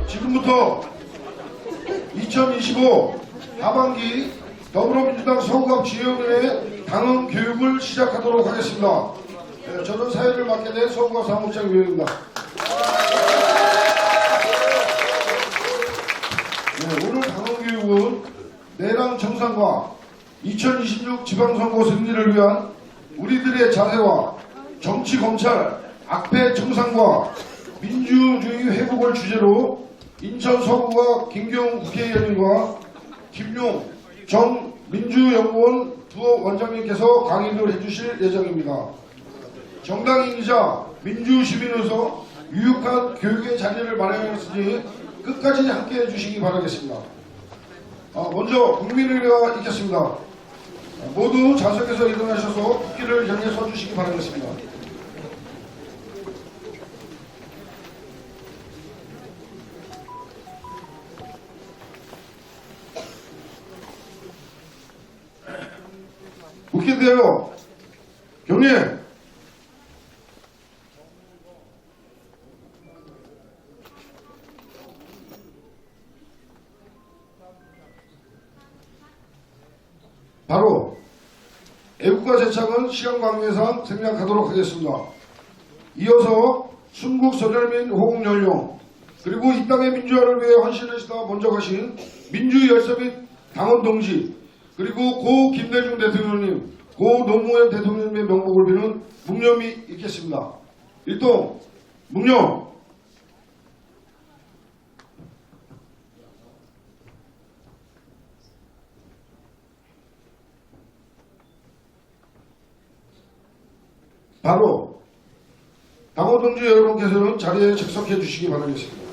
지금부터 2025 하반기 더불어민주당 서구갑 지역의 당헌 교육을 시작하도록 하겠습니다. 저는 사회를 맡게 된 서구갑 사무국장 위원입니다. 오늘 당헌 교육은 내랑 정상과 2026 지방선거 승리를 위한 우리들의 자세와 정치 검찰 악패 청산과 민주주의 회복을 주제로 인천 서구갑 김경훈 국회의원님과 김용 전 민주연구원 부원장님께서 강의를 해주실 예정입니다. 정당인이자 민주시민으로서 유익한 교육의 자리를 마련했으니 끝까지 함께해 주시기 바라겠습니다. 먼저 국민의례가 있겠습니다. 모두 좌석에서 일어나셔서 국기를 향해 서주시기 바라겠습니다. 국회대요 경례. 바로 애국가 제창은 시간 관계상 생략하도록 하겠습니다. 이어서 순국 선열민 호국연룡 그리고 이 땅의 민주화를 위해 헌신하시다 먼저 가신 민주열사 및 당원 동지 그리고 고 김대중 대통령님, 고 노무현 대통령님의 명복을 비는 묵념이 있겠습니다. 일동 묵념. 바로 당원 동지 여러분께서는 자리에 즉석해 주시기 바라겠습니다.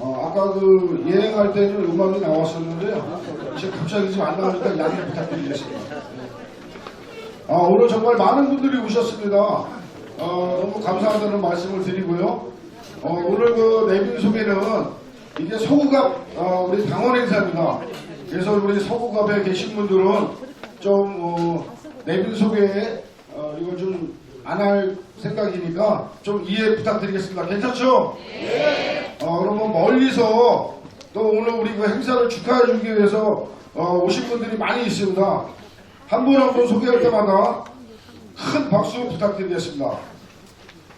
아까 그 예행할 때는 음악이 나왔었는데요. 지금 갑자기 지금 안 나오니까 양해 부탁드리겠습니다. 오늘 정말 많은 분들이 오셨습니다. 너무 감사하다는 말씀을 드리고요. 오늘 그 내빈 소개는 이게 서구갑 우리 당원 행사입니다. 그래서 우리 서구갑에 계신 분들은 좀 내빈 소개 이걸 좀 안 할 생각이니까 좀 이해 부탁드리겠습니다. 괜찮죠? 네. 그러면 멀리서 또 오늘 우리 그 행사를 축하해 주기 위해서 오신 분들이 많이 있습니다. 한 분 한 분 소개할 때마다 큰 박수 부탁드리겠습니다.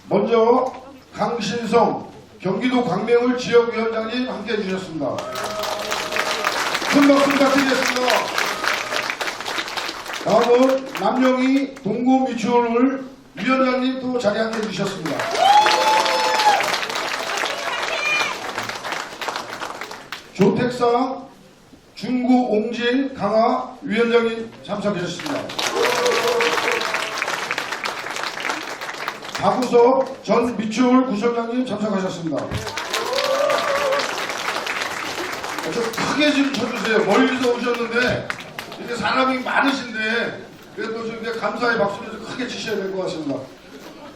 먼저 강신성 경기도 광명을 지역위원장님 함께해 주셨습니다. 큰 박수 부탁드리겠습니다. 다음은 남영희 동구미추홀을 위원장님 또 자리 함께해 주셨습니다. 조택상 중구 옹진 강화 위원장님 참석하셨습니다. 박우석 전 미추홀 구청장님 참석하셨습니다. 좀 크게 좀 쳐주세요. 멀리서 오셨는데 이렇게 사람이 많으신데 그래도 좀 감사의 박수를 좀 크게 치셔야 될 것 같습니다.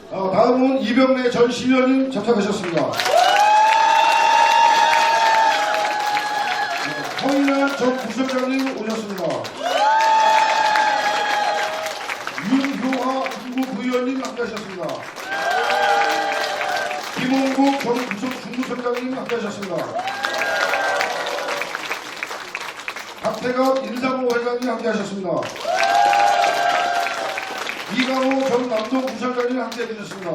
다음은 이병래 전 시의원님 참석하셨습니다. 허인환 전 부서장님 오셨습니다. 윤효화 중구부의원님 함께하셨습니다. 김홍국 전 중구청장님 함께하셨습니다. 박태갑 인사모 회장님 함께하셨습니다. 이강호 전 남동구청장님 함께해 주셨습니다.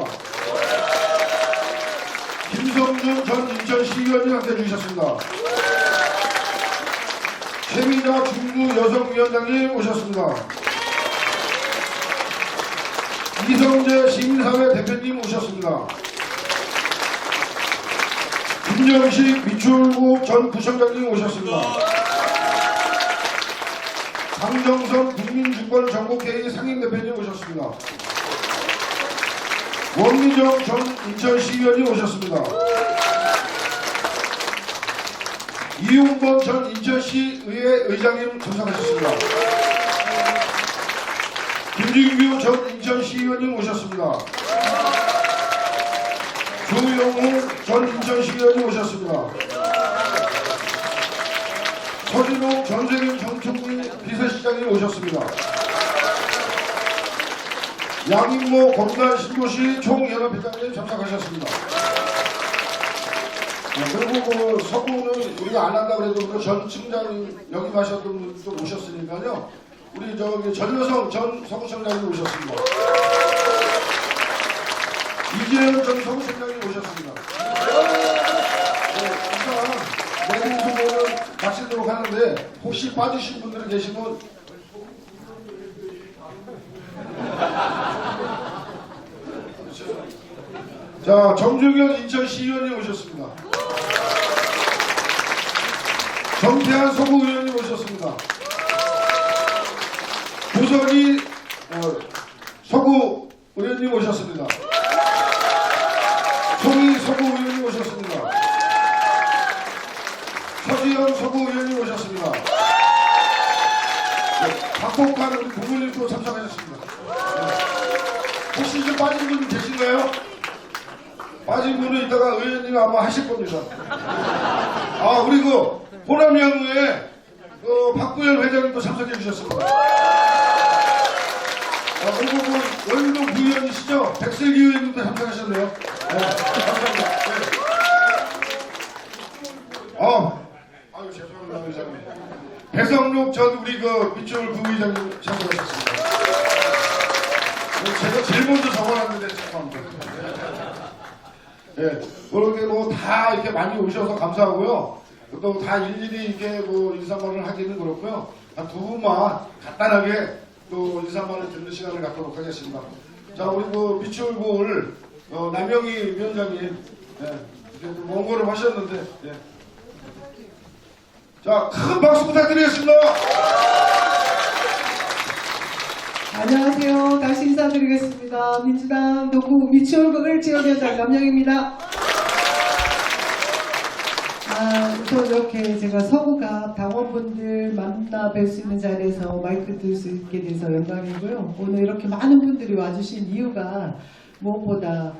김성준 전 인천시의원님 함께해 주셨습니다. 최미자 중구 여성위원장님 오셨습니다. 이성재 시민사회 대표님 오셨습니다. 김정식 미추홀구 전 부청장님 오셨습니다. 강정선 국민주권정복회의 상임대표님 오셨습니다. 원미정 전 인천시의원님 오셨습니다. 이용범 전 인천시의회 의장님 참석하셨습니다. 김진규 전 인천시의원님 오셨습니다. 조영웅 전 인천시 의원이 오셨습니다. 서진호 전세균 정청리 비서실장님 오셨습니다. 양인모 검단 신도시 총연합회장님 참석하셨습니다. 그리고 그 서구는 우리가 안 한다고 해도 그 전 청장님 역임하셨던 분도 오셨으니까요. 우리 저기 전여성 전 서구청장님 오셨습니다. 이재현 전 서구청장님 오셨습니다. 네, 내린 소개를 마치도록 하는데 혹시 빠지신 분들이 계시면 자, 정중현 인천시의원님 오셨습니다. 정태한 서구의원님 오셨습니다. 고선희 서구의원님 오셨습니다. 송희 서구의원님 오셨습니다. 서지영 서구의원님 오셨습니다. 박복관 우리 부모님도 참석하셨습니다. 혹시 좀 빠진 분 계신가요? 빠진 분은 이따가 의원님 아마 하실 겁니다. 아, 우리 그 호남연구회 박구열 회장님도 참석해 주셨습니다. 그리고 그 원동 부의원이시죠? 백슬기 의원님도 참석하셨네요. 네, 감사합니다. 네. 아유 죄송합니다 의장님. 배성록 전 우리 그 밑줄 부의장님 참석하셨습니다. 제가 제일 먼저 적어놨는데 죄송합니다. 예, 네, 그렇게 뭐 다 이렇게 많이 오셔서 감사하고요. 또 다 일일이 이렇게 뭐 인사말을 하기는 그렇고요. 한 두 분만 간단하게 또 인사말을 듣는 시간을 갖도록 하겠습니다. 자, 우리 그 미추홀 남영희 위원장님, 예, 이렇게 먼 걸음 하셨는데, 예. 자, 큰 박수 부탁드리겠습니다. 안녕하세요. 다시 인사드리겠습니다. 민주당 동구 미추홀 지역위원장 남영입니다. 또 이렇게 제가 서구가 당원분들 만나 뵐 수 있는 자리에서 마이크 들 수 있게 돼서 영광이고요. 오늘 이렇게 많은 분들이 와주신 이유가 무엇보다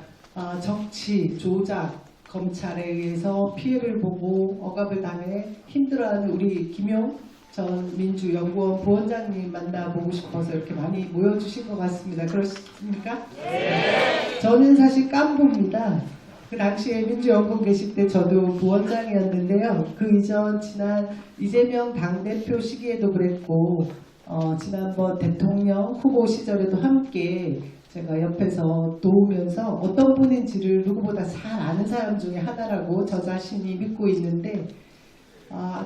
정치, 조작, 검찰에 의해서 피해를 보고 억압을 당해 힘들어하는 우리 김용 전 민주연구원 부원장님 만나보고 싶어서 이렇게 많이 모여주신 것 같습니다. 그렇습니까? 네. 저는 사실 깜부입니다. 그 당시에 민주연구원 계실 때 저도 부원장이었는데요. 그 이전 지난 이재명 당대표 시기에도 그랬고 지난번 대통령 후보 시절에도 함께 제가 옆에서 도우면서 어떤 분인지를 누구보다 잘 아는 사람 중에 하나라고 저 자신이 믿고 있는데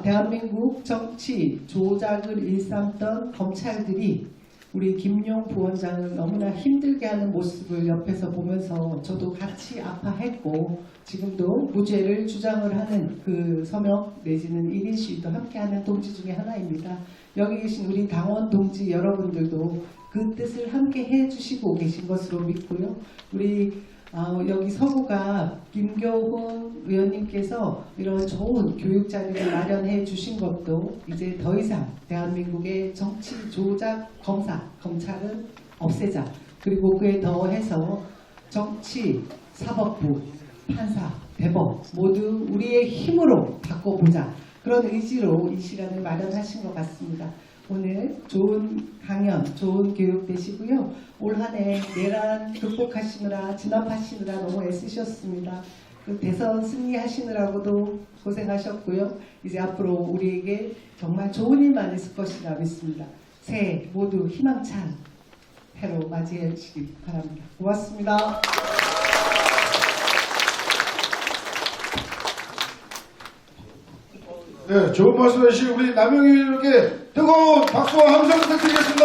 대한민국 정치 조작을 일삼던 검찰들이 우리 김용 부원장을 너무나 힘들게 하는 모습을 옆에서 보면서 저도 같이 아파했고 지금도 무죄를 주장을 하는 그 서명 내지는 1인 시위도 함께하는 동지 중에 하나입니다. 여기 계신 우리 당원 동지 여러분들도 그 뜻을 함께 해주시고 계신 것으로 믿고요. 우리 여기 서구가 김교훈 의원님께서 이런 좋은 교육 자리를 마련해 주신 것도 이제 더 이상 대한민국의 정치 조작 검찰은 없애자. 그리고 그에 더해서 정치, 사법부, 판사, 대법 모두 우리의 힘으로 바꿔보자. 그런 의지로 이 시간을 마련하신 것 같습니다. 오늘 좋은 강연, 좋은 교육 되시고요. 올 한 해 내란 극복하시느라 진압하시느라 너무 애쓰셨습니다. 그 대선 승리하시느라고도 고생하셨고요. 이제 앞으로 우리에게 정말 좋은 일만 있을 것이라 믿습니다. 새해 모두 희망찬 해로 맞이해 주시기 바랍니다. 고맙습니다. 네, 좋은 말씀 해주신 우리 남영희 의원님께 뜨거운 박수와 함성 부탁드리겠습니다.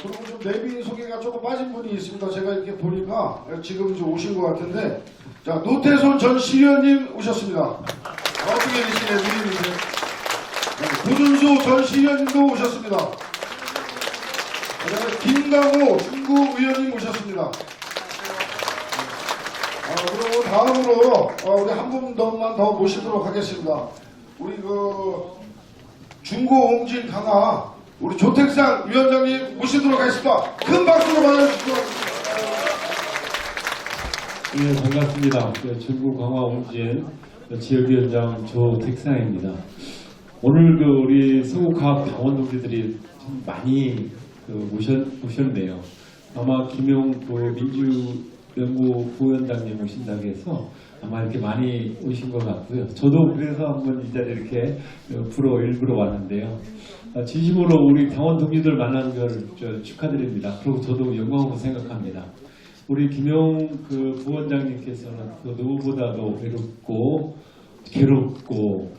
그리고 좀 내빈 소개가 조금 빠진 분이 있습니다. 제가 이렇게 보니까 지금 이제 오신 것 같은데, 자, 노태손 전 시의원님 오셨습니다. 어떻게 계시네, 누님이세요? 고준수 전 시의원님도 오셨습니다. 김강호 중구 의원님 오셨습니다. 그리고 다음으로 우리 한 분 더만 더 모시도록 하겠습니다. 우리 그 중고 옹진 강화 우리 조택상 위원장님 모시도록 하겠습니다. 큰 박수로 맞아주시고. 네, 반갑습니다. 전국 강화 온진 지역위원장 조택상입니다. 오늘 우리 서구갑 당원 동지들이 참 많이 오셨네요. 아마 김용 민주연구 부위원장님 오신다고 해서 아마 이렇게 많이 오신 것 같고요. 저도 그래서 한번 이 자리에 이렇게 일부러 왔는데요. 진심으로 우리 당원 동지들 만난 걸 축하드립니다. 그리고 저도 영광으로 생각합니다. 우리 김용 부원장님께서는 누구보다도 괴롭고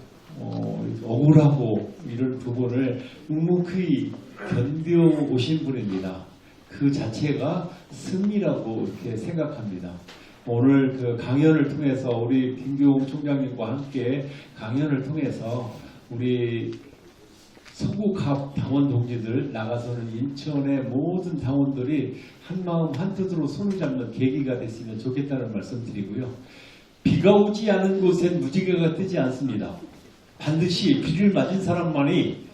억울하고 이런 부분을 묵묵히 견뎌 오신 분입니다. 그 자체가 승리라고 이렇게 생각합니다. 오늘 강연을 통해서 우리 김기용 총장님과 함께 강연을 통해서 우리 서구갑 당원 동지들 나가서는 인천의 모든 당원들이 한마음 한뜻으로 손을 잡는 계기가 됐으면 좋겠다는 말씀드리고요. 비가 오지 않은 곳엔 무지개가 뜨지 않습니다. 반드시 비를 맞은 사람만이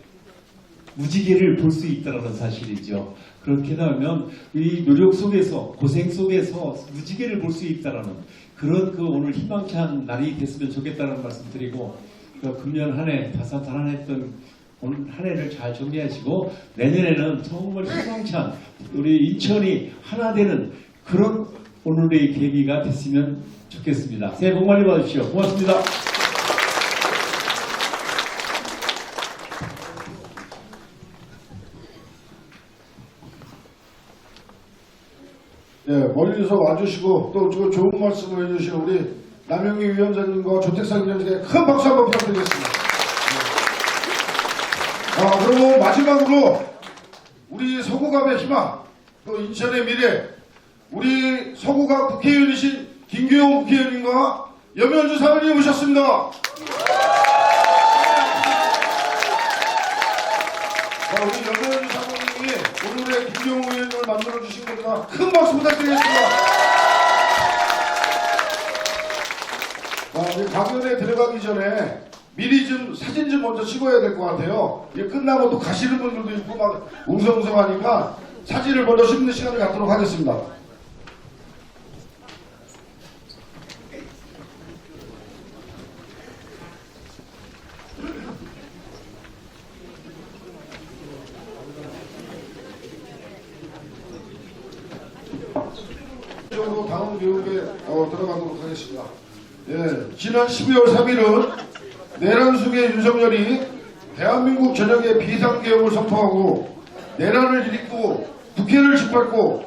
무지개를 볼 수 있다는 사실이죠. 그렇게 되면 이 노력 속에서 고생 속에서 무지개를 볼 수 있다는 그런 오늘 희망찬 날이 됐으면 좋겠다는 말씀드리고 금년 한 해 다사다난했던 오늘 한 해를 잘 정리하시고 내년에는 정말 희망찬 우리 인천이 하나 되는 그런 오늘의 계기가 됐으면 좋겠습니다. 새해 복 많이 받으십시오. 고맙습니다. 예, 멀리서 와주시고 또 좋은 말씀을 해주신 우리 남영희 위원장님과 조택상 위원장님께 큰 박수 한번 부탁드리겠습니다. 그리고 마지막으로 우리 서구갑의 희망, 또 인천의 미래, 우리 서구갑 국회의원이신 김규용 국회의원님과 염현주 사모님 오셨습니다. 우리 염현주 사모님이 오늘의 김규용 의원님을 만들어주신 겁니다. 큰 박수 부탁드리겠습니다. 강연에 들어가기 전에 미리 좀 사진 좀 먼저 찍어야 될 것 같아요. 이게 끝나고 또 가시는 분들도 있고 막 웅성웅성하니까 사진을 먼저 찍는 시간을 갖도록 하겠습니다. 이쪽으로 다음 교육에 들어가도록 하겠습니다. 예, 지난 12월 3일은 내란숙의 윤석열이 대한민국 전역에 비상계엄을 선포하고 내란을 일으키고 국회를 짓밟고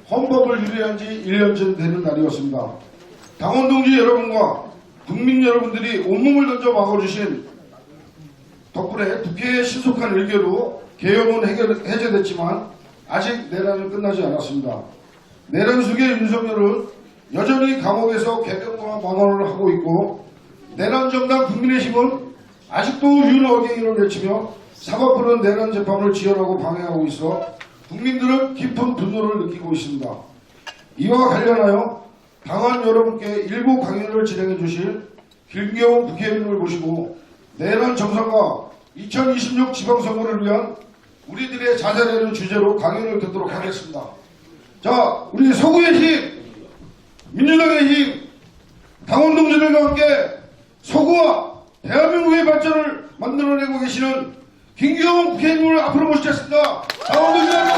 헌법을 유리한 지 1년쯤 되는 날이었습니다. 당원 동지 여러분과 국민 여러분들이 온몸을 던져 막아주신 덕분에 국회의 신속한 의결로 계엄은 해제됐지만 아직 내란은 끝나지 않았습니다. 내란숙의 윤석열은 여전히 감옥에서 개병과 만원을 하고 있고 내란정당 국민의힘은 아직도 윤어게인을 외치며 사법부는 내란 재판을 지연하고 방해하고 있어 국민들은 깊은 분노를 느끼고 있습니다. 이와 관련하여 당원 여러분께 일부 강연을 진행해 주실 김기용 국회의원님을 모시고 내란 정상과 2026 지방선거를 위한 우리들의 자세라는 주제로 강연을 듣도록 하겠습니다. 자, 우리 서구의 힘, 민주당의 힘, 당원 동지들과 함께 서구와 대한민국의 발전을 만들어내고 계시는 김기용 국회의원님을 앞으로 모시겠습니다. 당원 동지 여러분,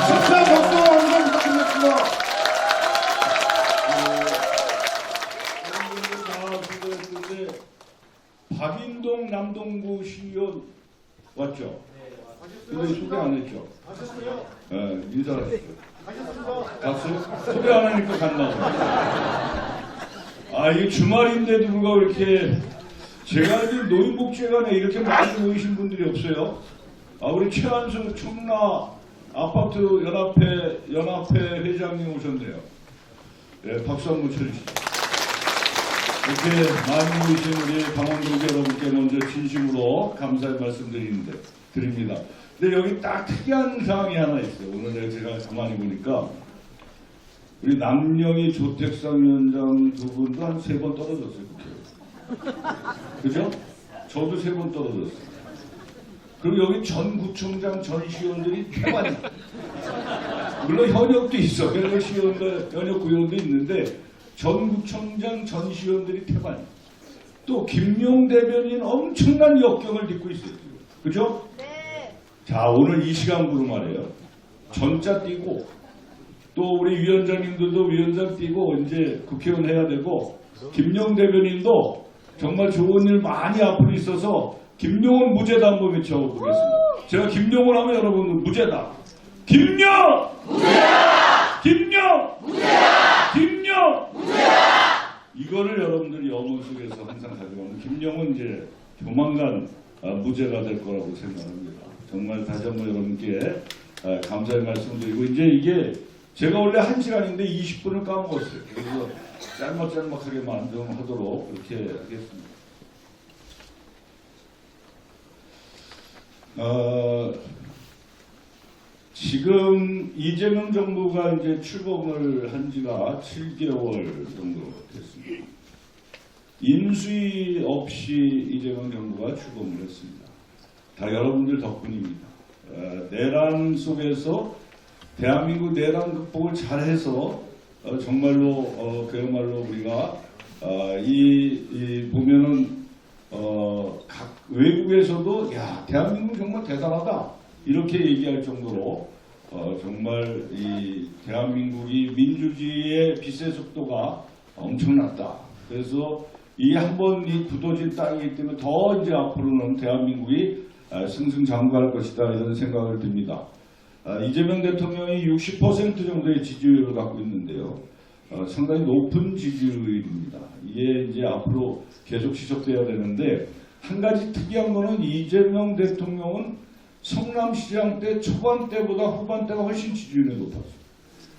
석사 박수와 함성 부탁드리겠습니다. 박인동 남동구 시의원 왔죠? 근데 소개 안 했죠? 네, 인사하셨어요. 갔어요? 소개 안 하니까 갔나 봐. 이게 주말인데도 불구하고 이렇게 제가 알기로 노인복지관에 이렇게 많이 모이신 분들이 없어요. 우리 최한수 충나 아파트 연합회 회장님 오셨네요. 네, 박수 한번 쳐주시죠. 이렇게 많이 모이신 우리 당원동지 여러분께 먼저 진심으로 감사의 말씀 드립니다. 근데 여기 딱 특이한 사항이 하나 있어요. 오늘 제가 가만히 보니까 우리 남영희 조택상 위원장 두 분도 한 3번 떨어졌어요. 그죠? 저도 3번 떨어졌어요. 그리고 여기 전 구청장, 전 시의원들이 꽤 많이 물론 현역도 있어. 현역 시의원들, 현역 구의원도 있는데 전구청장, 전시의원들이 태반. 또 김용 대변인 엄청난 역경을 딛고 있어요. 그죠? 네. 자, 오늘 이 시간으로 말이에요. 전자 띄고 또 우리 위원장님들도 위원장 띄고 이제 국회의원 해야 되고 김용 대변인도 정말 좋은 일 많이 앞으로 있어서 김용은 무죄다 한번 외쳐보겠습니다. 제가 김용을 하면 여러분 무죄다. 김용! 무죄다! 김용! 무죄다! 김용! 무죄다! 이거를 여러분들이 영혼 속에서 항상 가져가면 김용은 이제 조만간 무죄가 될 거라고 생각합니다. 정말 다시 한번 여러분께 감사의 말씀드리고 이제 이게 제가 원래 1시간인데 20분을 까먹었어요. 그래서 짤막짤막하게만 좀 하도록 그렇게 하겠습니다. 지금 이재명 정부가 이제 출범을 한 지가 7개월 정도 됐습니다. 인수위 없이 이재명 정부가 출범을 했습니다. 다 여러분들 덕분입니다. 내란 속에서 대한민국 내란 극복을 잘해서 정말로 그야말로 우리가 보면은 각 외국에서도 야 대한민국 정말 대단하다 이렇게 얘기할 정도로 정말 이 대한민국이 민주주의의 빛의 속도가 엄청났다. 그래서 이 한번 이 굳어진 땅이기 때문에 더 이제 앞으로는 대한민국이 승승장구할 것이다 이런 생각을 듭니다. 이재명 대통령이 60% 정도의 지지율을 갖고 있는데요. 상당히 높은 지지율입니다. 이게 이제 앞으로 계속 지속돼야 되는데 한 가지 특이한 거는 이재명 대통령은 성남시장 때 초반 때보다 후반 때가 훨씬 지지율이 높았어요.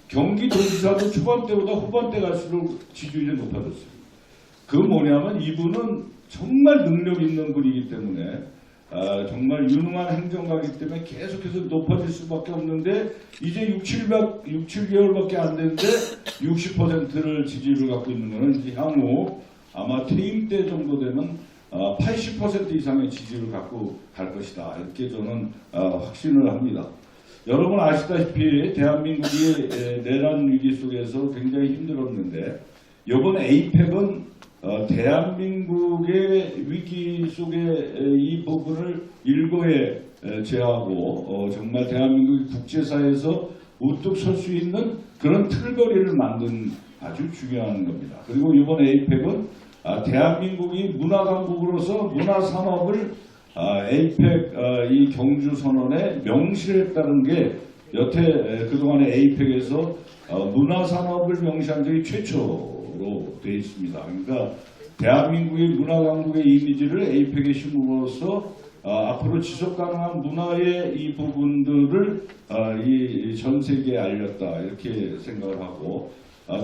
경기도지사도 초반 때보다 후반 때 갈수록 지지율이 높아졌어요. 그 뭐냐면 이분은 정말 능력 있는 분이기 때문에 정말 유능한 행정가이기 때문에 계속해서 높아질 수밖에 없는데 이제 6-7개월밖에 안 됐는데 60%를 지지율을 갖고 있는 것은 이제 향후 아마 퇴임 때 정도 되면 80% 이상의 지지율을 갖고 갈 것이다. 이렇게 저는 확신을 합니다. 여러분 아시다시피 대한민국이 내란 위기 속에서 굉장히 힘들었는데 이번 에이펙은 대한민국의 위기 속의 이 부분을 일거에 제하고 정말 대한민국이 국제사회에서 우뚝 설 수 있는 그런 틀거리를 만든 아주 중요한 겁니다. 그리고 이번 에이펙은 대한민국이 문화강국으로서 문화산업을 에이펙 이 경주선언에 명시했다는 게 여태 그동안의 에이펙에서 문화산업을 명시한 적이 최초로 되어 있습니다. 그러니까 대한민국의 문화강국의 이미지를 에이펙에 심음으로써 앞으로 지속가능한 문화의 이 부분들을 이 전 세계에 알렸다 이렇게 생각을 하고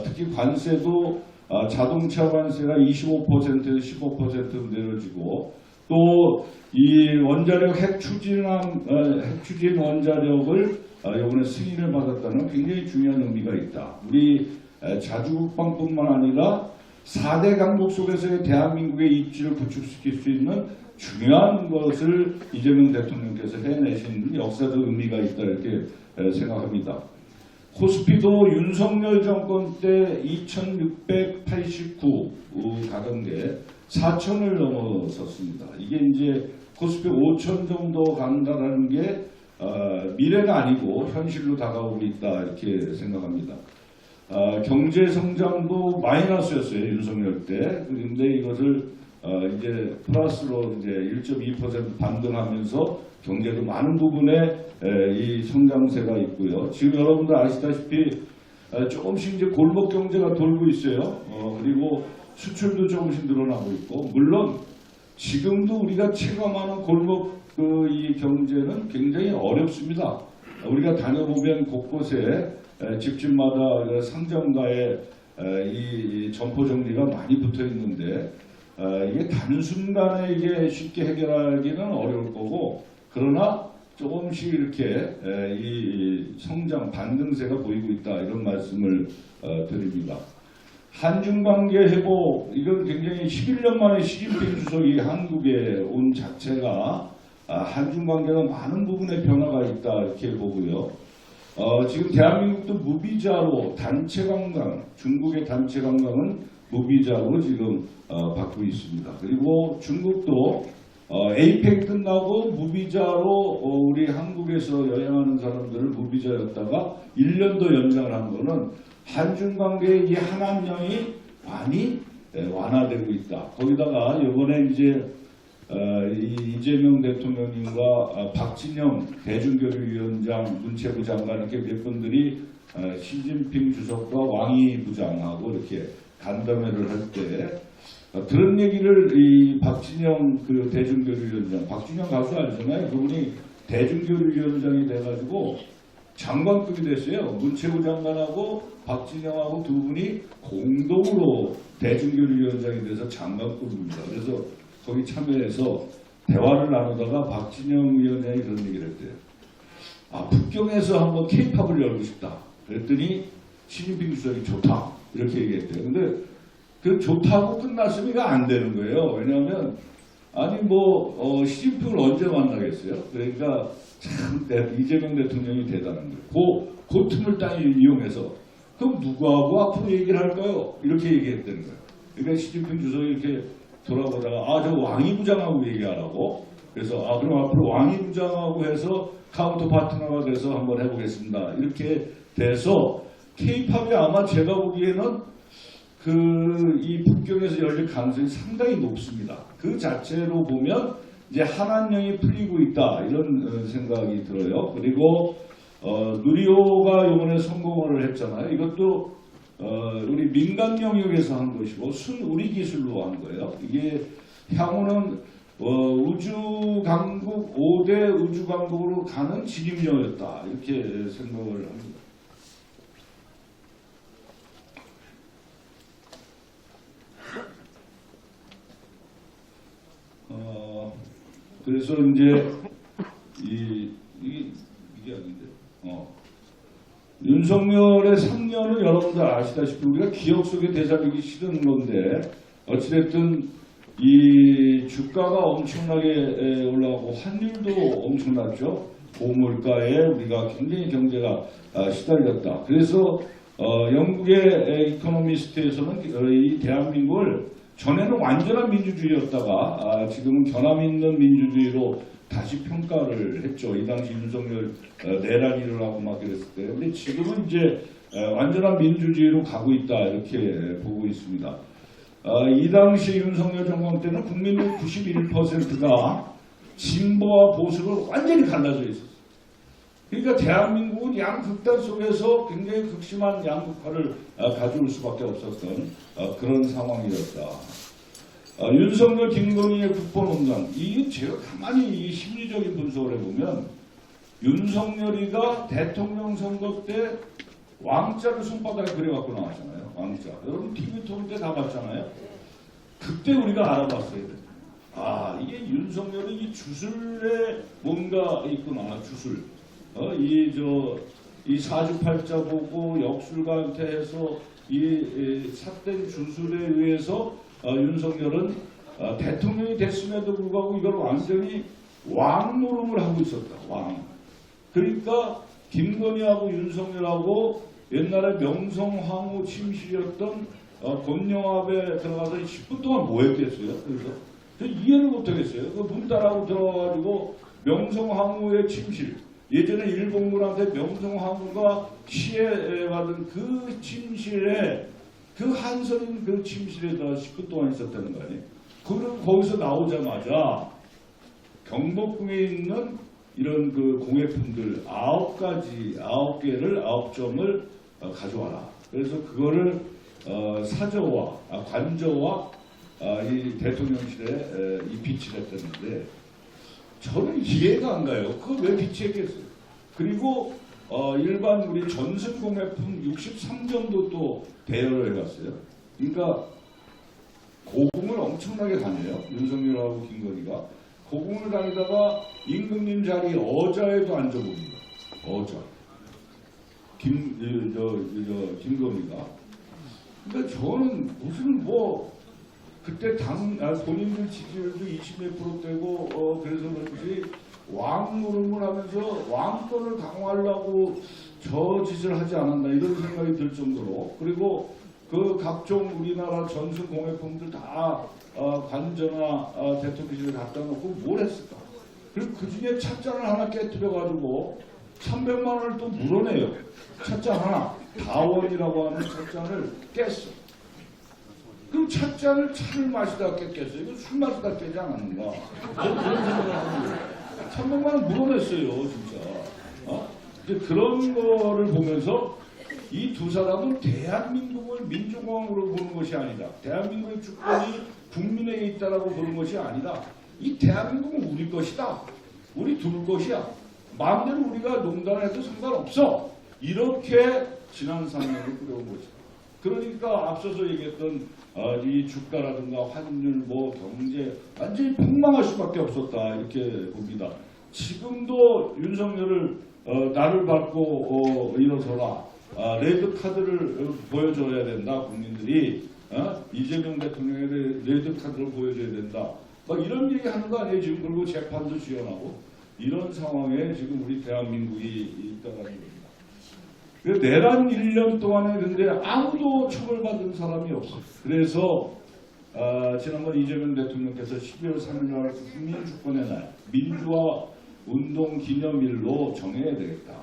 특히 관세도 자동차 관세가 25%에서 15% 내려지고 또 이 원자력 핵 추진 원자력을 이번에 승인을 받았다는 굉장히 중요한 의미가 있다. 우리 자주국방뿐만 아니라 4대 강국 속에서의 대한민국의 입지를 구축시킬 수 있는 중요한 것을 이재명 대통령께서 해내신 역사적 의미가 있다 이렇게 생각합니다. 코스피도 윤석열 정권 때 2689 가던 게 4,000을 넘어섰습니다. 이게 이제 코스피 5,000 정도 간다라는 게 미래가 아니고 현실로 다가오고 있다 이렇게 생각합니다. 경제 성장도 마이너스였어요 윤석열 때. 그런데 이것을 이제 플러스로 이제 1.2% 반등하면서 경제도 많은 부분에 이 성장세가 있고요. 지금 여러분들 아시다시피 조금씩 이제 골목 경제가 돌고 있어요. 그리고 수출도 조금씩 늘어나고 있고 물론 지금도 우리가 체감하는 골목 이 경제는 굉장히 어렵습니다. 우리가 다녀보면 곳곳에 집집마다 상점가에 이 점포 정리가 많이 붙어 있는데 이게 단순간에 이게 쉽게 해결하기는 어려울 거고 그러나 조금씩 이렇게 이 성장 반등세가 보이고 있다 이런 말씀을 드립니다. 한중관계 회복 이건 굉장히 11년 만에 시진핑 주석이 한국에 온 자체가 한중관계가 많은 부분에 변화가 있다 이렇게 보고요. 지금 대한민국도 무비자로 단체 관광, 중국의 단체 관광은 무비자로 지금 받고 있습니다. 그리고 중국도 에이펙 끝나고 무비자로 우리 한국에서 여행하는 사람들을 무비자였다가 1년 더 연장을 한 거는 한중 관계의 이 한한령이 많이 완화되고 있다. 거기다가 이번에 이제 이재명 대통령님과 박진영 대중교류위원장, 문체부 장관 이렇게 몇 분들이 시진핑 주석과 왕이 부장하고 이렇게 간담회를 할 때 그런 얘기를 이 박진영 그 대중교류위원장, 박진영 가수 알잖아요. 그분이 대중교류위원장이 돼가지고 장관급이 됐어요. 문체부 장관하고 박진영하고 두 분이 공동으로 대중교류위원장이 돼서 장관급입니다. 그래서 거기 참여해서 대화를 나누다가 박진영 위원장이 그런 얘기를 했대요. 북경에서 한번 K-팝을 열고 싶다. 그랬더니 시진핑 주석이 좋다. 이렇게 얘기했대요. 근데 그 좋다고 끝났으면 이거 안 되는 거예요. 왜냐하면 시진핑을 언제 만나겠어요? 그러니까 참 이재명 대통령이 대단한 거예요. 그 틈을 딱 이용해서 그럼 누구하고 앞으로 얘기를 할까요? 이렇게 얘기했다는 거예요. 그러니까 시진핑 주석이 이렇게 돌아보다가 저 왕이 부장하고 얘기하라고. 그래서 그럼 앞으로 왕이 부장하고 해서 카운터 파트너가 돼서 한번 해보겠습니다. 이렇게 돼서 K-팝이 아마 제가 보기에는 이 북경에서 열릴 가능성이 상당히 높습니다. 그 자체로 보면 이제 한한령이 풀리고 있다 이런 생각이 들어요. 그리고 누리호가 이번에 성공을 했잖아요. 이것도 우리 민간 영역에서 한 것이고 우리 기술로 한 거예요. 이게 향후는 우주 강국 5대 우주 강국으로 가는 진입령이었다 이렇게 생각을 합니다. 그래서 이제 이게 아닌데 윤석열의 3년은 여러분들 아시다시피 우리가 기억 속에 되살리기 싫은 건데 어찌됐든 이 주가가 엄청나게 올라가고 환율도 엄청났죠. 고물가에 우리가 굉장히 경제가 시달렸다. 그래서 영국의 이코노미스트에서는 이 대한민국을 전에는 완전한 민주주의였다가 지금은 견함 있는 민주주의로 다시 평가를 했죠. 이 당시 윤석열 내란 일어나고 막 그랬을 때. 근데 지금은 이제 완전한 민주주의로 가고 있다 이렇게 보고 있습니다. 이 당시 윤석열 정권 때는 국민들 91%가 진보와 보수로 완전히 갈라져 있었어요. 그러니까 대한민국은 양극단 속에서 굉장히 극심한 양극화를 가져올 수밖에 없었던 그런 상황이었다. 윤석열, 김건희의 국본농단, 이게 제가 가만히 이 심리적인 분석을 해보면 윤석열이가 대통령 선거 때 왕자를 손바닥에 그려갖고 나왔잖아요. 왕자. 여러분 TV 토론 때 다 봤잖아요. 그때 우리가 알아봤어요. 이게 윤석열이 이 주술에 뭔가 있구나. 주술. 이 사주팔자 보고 역술가한테 해서 이 삿된 주술에 의해서 윤석열은 대통령이 됐음에도 불구하고 이걸 완전히 왕 노름을 하고 있었다. 왕. 그러니까 김건희하고 윤석열하고 옛날에 명성황후 침실이었던 권영합에 들어가서 10분 동안 뭐 했겠어요? 그래서 이해를 못하겠어요. 그 문 따라고 들어가가지고 명성황후의 침실. 예전에 일본군한테 명성황후가 시해받은 그 침실에 그 한선인 그 침실에다 10분 동안 있었다는 거 아니에요. 그럼 거기서 나오자마자 경복궁에 있는 이런 그 공예품들 9개를 9점을 가져와라. 그래서 그거를 사저와 관저와 이 대통령실에 비치했다는데 저는 이해가 안 가요. 그거 왜 비치했겠어요? 그리고 일반 우리 전승 공예품 63점도 또 대여를 해갔어요. 그러니까 고궁을 엄청나게 다녀요. 윤석열하고 김건희가. 고궁을 다니다가 임금님 자리 어자에도 앉아봅니다. 어자. 김건희가. 그러니까 저는 무슨 그때 본인들 지지율도 20몇 프로 되고 그래서 그런지 왕 노름을 하면서 왕권을 강화하려고 저 짓을 하지 않았나 이런 생각이 들 정도로, 그리고 그 각종 우리나라 전승 공예품들 다 관저나 대통령실에 갖다 놓고 뭘 했을까? 그리고 그 중에 찻잔을 하나 깨뜨려가지고 300만 원을 또 물어내요. 찻잔 하나, 다원이라고 하는 찻잔을 깼어. 그럼 찻잔을 차를 마시다 깼겠어요? 이거 술 마시다 깨지 않았는가? 그런 생각을 하는 거예요. 300만 원 물어냈어요, 진짜. 이제 그런 거를 보면서 이 두 사람은 대한민국을 민주공화국으로 보는 것이 아니다. 대한민국의 주권이 국민에게 있다라고 보는 것이 아니다. 이 대한민국은 우리 것이다. 우리 둘 것이야. 마음대로 우리가 농단해도 상관없어. 이렇게 지난 3년을 끌어온 것이다. 그러니까 앞서서 얘기했던 이 주가라든가 환율, 뭐 경제 완전히 폭망할 수밖에 없었다 이렇게 봅니다. 지금도 윤석열을 나를 밟고 일어서라. 레드 카드를 보여줘야 된다. 국민들이 이재명 대통령의 레드 카드를 보여줘야 된다. 막 이런 얘기 하는 거 아니에요 지금. 그리고 재판도 지원하고 이런 상황에 지금 우리 대한민국이 있다는 겁니다. 내란 1년 동안에 근데 아무도 처벌받은 사람이 없어요. 그래서 지난번 이재명 대통령께서 12월 3일 날 국민주권의 날, 민주화 운동 기념일로 정해야 되겠다.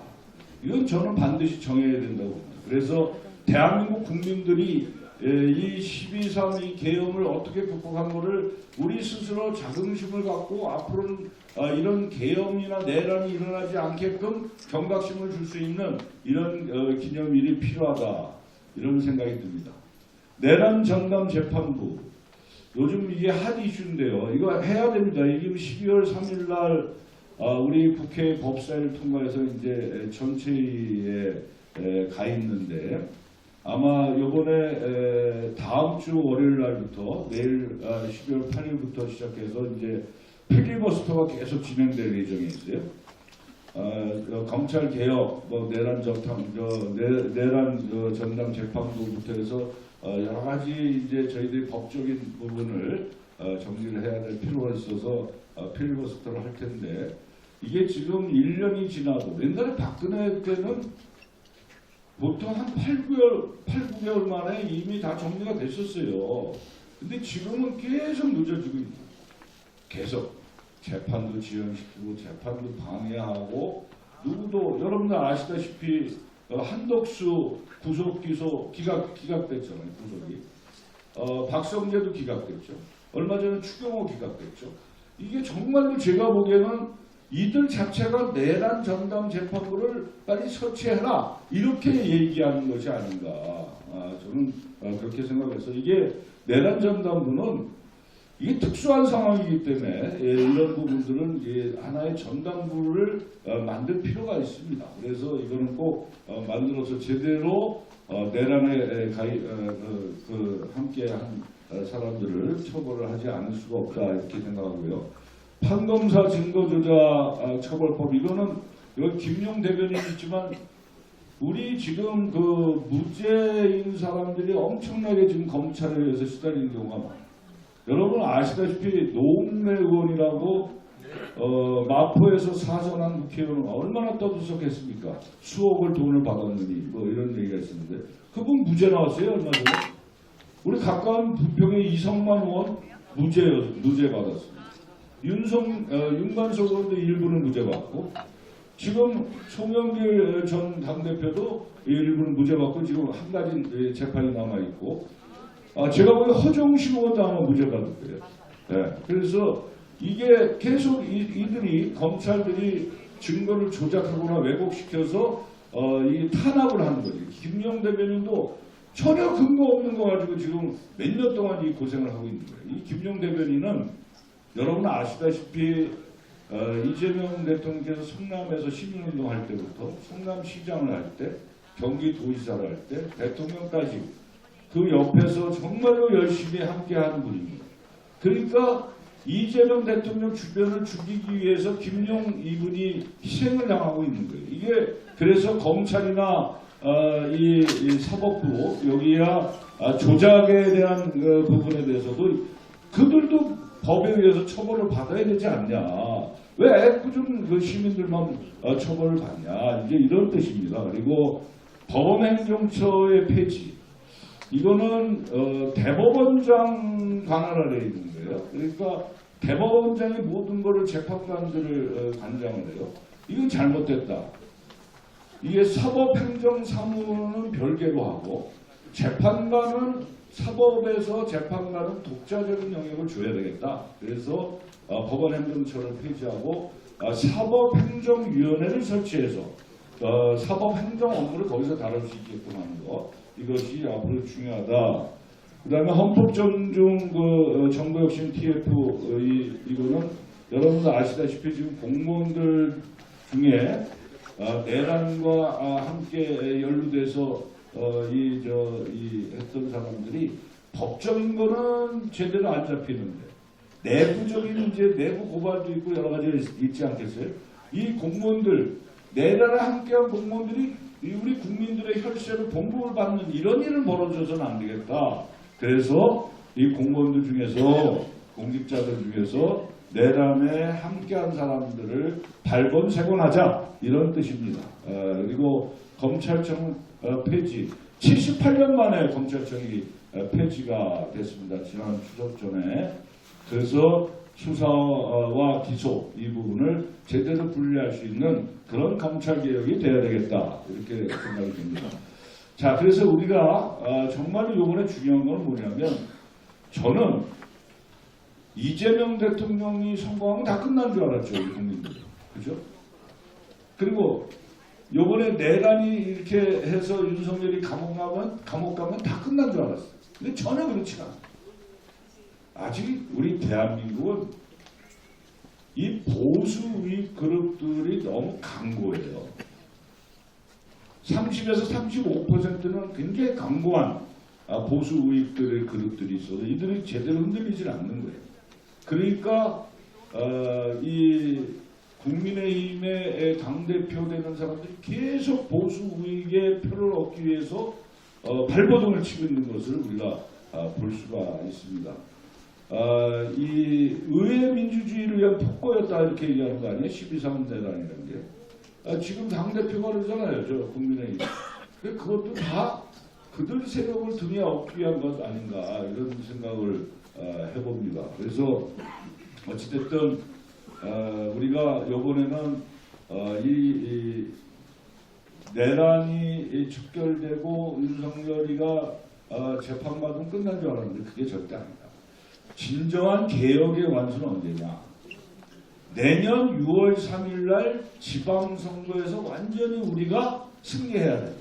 이건 저는 반드시 정해야 된다고 봅니다. 그래서 대한민국 국민들이 이 12.3 이 계엄을 어떻게 극복한 것을 우리 스스로 자긍심을 갖고 앞으로는 이런 계엄이나 내란이 일어나지 않게끔 경각심을 줄 수 있는 이런 기념일이 필요하다. 이런 생각이 듭니다. 내란 전담 재판부. 요즘 이게 핫 이슈인데요. 이거 해야 됩니다. 이게 12월 3일 날 우리 국회 법사위를 통과해서 이제 전체에 가 있는데 아마 요번에 다음 주 월요일 날부터 내일 12월 8일부터 시작해서 이제 필리버스터가 계속 진행될 예정에 있어요. 검찰 개혁, 뭐 내란 전담 재판부부터 해서 여러 가지 이제 저희들이 법적인 부분을 정리를 해야 될 필요가 있어서 필리버스터를 할 텐데 이게 지금 1년이 지나도 옛날에 박근혜 때는 보통 한 8-9개월 만에 이미 다 정리가 됐었어요. 근데 지금은 계속 늦어지고 있는 거예요. 계속 재판도 지연시키고 재판도 방해하고 누구도 여러분들 아시다시피 한덕수 구속 기소 기각됐잖아요. 구속이. 박성재도 기각됐죠. 얼마 전에 추경호 기각됐죠. 이게 정말로 제가 보기에는 이들 자체가 내란 전담 재판부를 빨리 설치해라 이렇게 얘기하는 것이 아닌가. 저는 그렇게 생각해서 이게 내란 전담부는 이게 특수한 상황이기 때문에 이런 부분들은 이제 하나의 전담부를 만들 필요가 있습니다. 그래서 이거는 꼭 만들어서 제대로 내란에 함께한 사람들을 처벌을 하지 않을 수가 없다 이렇게 생각하고요. 판검사 증거조작 처벌법 이거는 김용 대변인 있지만 우리 지금 그 무죄인 사람들이 엄청나게 지금 검찰에 의해서 시달리는 경우가 많아요. 여러분 아시다시피 노웅래 의원이라고 마포에서 사선한 국회의원은 얼마나 떠들썩했습니까? 수억을 돈을 받았느니 뭐 이런 얘기가 있었는데 그분 무죄 나왔어요 얼마 전에. 우리 가까운 부평의 이성만 의원 무죄 받았습니다. 윤관석 의원도 일부는 무죄 받고 지금 송영길 전 당대표도 일부는 무죄 받고 지금 한 가지 재판이 남아 있고 제가 보기에 허정식 의원도 아마 무죄 받을 거예요. 네. 그래서 이게 계속 이들이 검찰들이 증거를 조작하거나 왜곡시켜서 이 탄압을 하는 거지. 김용 대변인도 전혀 근거 없는 거 가지고 지금 몇 년 동안 이 고생을 하고 있는 거예요. 이 김용 대변인은 여러분 아시다시피 이재명 대통령께서 성남에서 시민운동할 때부터 성남시장을 할 때 경기도지사를 할 때 대통령까지 그 옆에서 정말로 열심히 함께하는 분입니다. 그러니까 이재명 대통령 주변을 죽이기 위해서 김용 이분이 희생을 당하고 있는 거예요. 이게 그래서 검찰이나 이 사법부 여기야 조작에 대한 부분에 대해서도 그들도 법에 의해서 처벌을 받아야 되지 않냐. 왜 애꿎은 그 시민들만 처벌을 받냐. 이제 이런 뜻입니다. 그리고 법원행정처의 폐지. 이거는 대법원장 관할 아래에 있는 거예요. 그러니까 대법원장이 모든 거를 재판관들을 관장을 해요. 이건 잘못됐다. 이게 사법행정사무는 별개로 하고 재판관은 사법에서 재판관은 독자적인 영역을 줘야 되겠다. 그래서 법원행정처를 폐지하고 사법행정위원회를 설치해서 사법행정 업무를 거기서 다룰 수 있게끔 하는 것. 이것이 앞으로 중요하다. 그 다음에 헌법존중 정부혁신 TF 이거는 여러분들 아시다시피 지금 공무원들 중에 내란과 함께 연루돼서 했던 사람들이 법적인 거는 제대로 안 잡히는데 내부적인 이제 내부 고발도 있고 여러 가지 있지 않겠어요? 이 공무원들 내란에 함께한 공무원들이 우리 국민들의 혈세를 봉급을 받는 이런 일은 벌어져서는 안 되겠다. 그래서 이 공무원들 중에서 공직자들 중에서 내란에 함께한 사람들을 발본색원하자 이런 뜻입니다. 그리고 검찰청 폐지 78년 만에 검찰청이 폐지가 됐습니다. 지난 추석 전에. 그래서 수사와 기소 이 부분을 제대로 분리할 수 있는 그런 검찰개혁이 돼야 되겠다 이렇게 생각이 듭니다. 자, 그래서 우리가 정말 이번에 중요한 건 뭐냐면 저는 이재명 대통령이 선거하면 다 끝난 줄 알았죠. 우리 국민들. 그죠? 그리고 요번에 내란이 이렇게 해서 윤석열이 감옥 가면 다 끝난 줄 알았어요. 근데 전혀 그렇지 않아요. 아직 우리 대한민국은 이 보수 우익 그룹들이 너무 강고해요. 30에서 35%는 굉장히 강고한 보수 우익들의 그룹들이 있어서 이들이 제대로 흔들리질 않는 거예요. 그러니까 이 국민의힘의 당대표 되는 사람들이 계속 보수 우익의 표를 얻기 위해서 발버둥을 치고 있는 것을 우리가 볼 수가 있습니다. 이 의회 민주주의를 위한 폭거였다 이렇게 얘기하는 거 아니에요? 12.3 내란이라는 게. 지금 당대표가 그러잖아요. 저 국민의힘. 그것도 다 그들 세력을 등에 업기 위한 것 아닌가 이런 생각을 해봅니다. 그래서 어찌됐든 우리가 이번에는 이 내란이 척결되고 윤석열이가 재판받으면 끝난 줄 알았는데 그게 절대 아니다. 진정한 개혁의 완수는 언제냐? 내년 6월 3일 날 지방선거에서 완전히 우리가 승리해야 된다.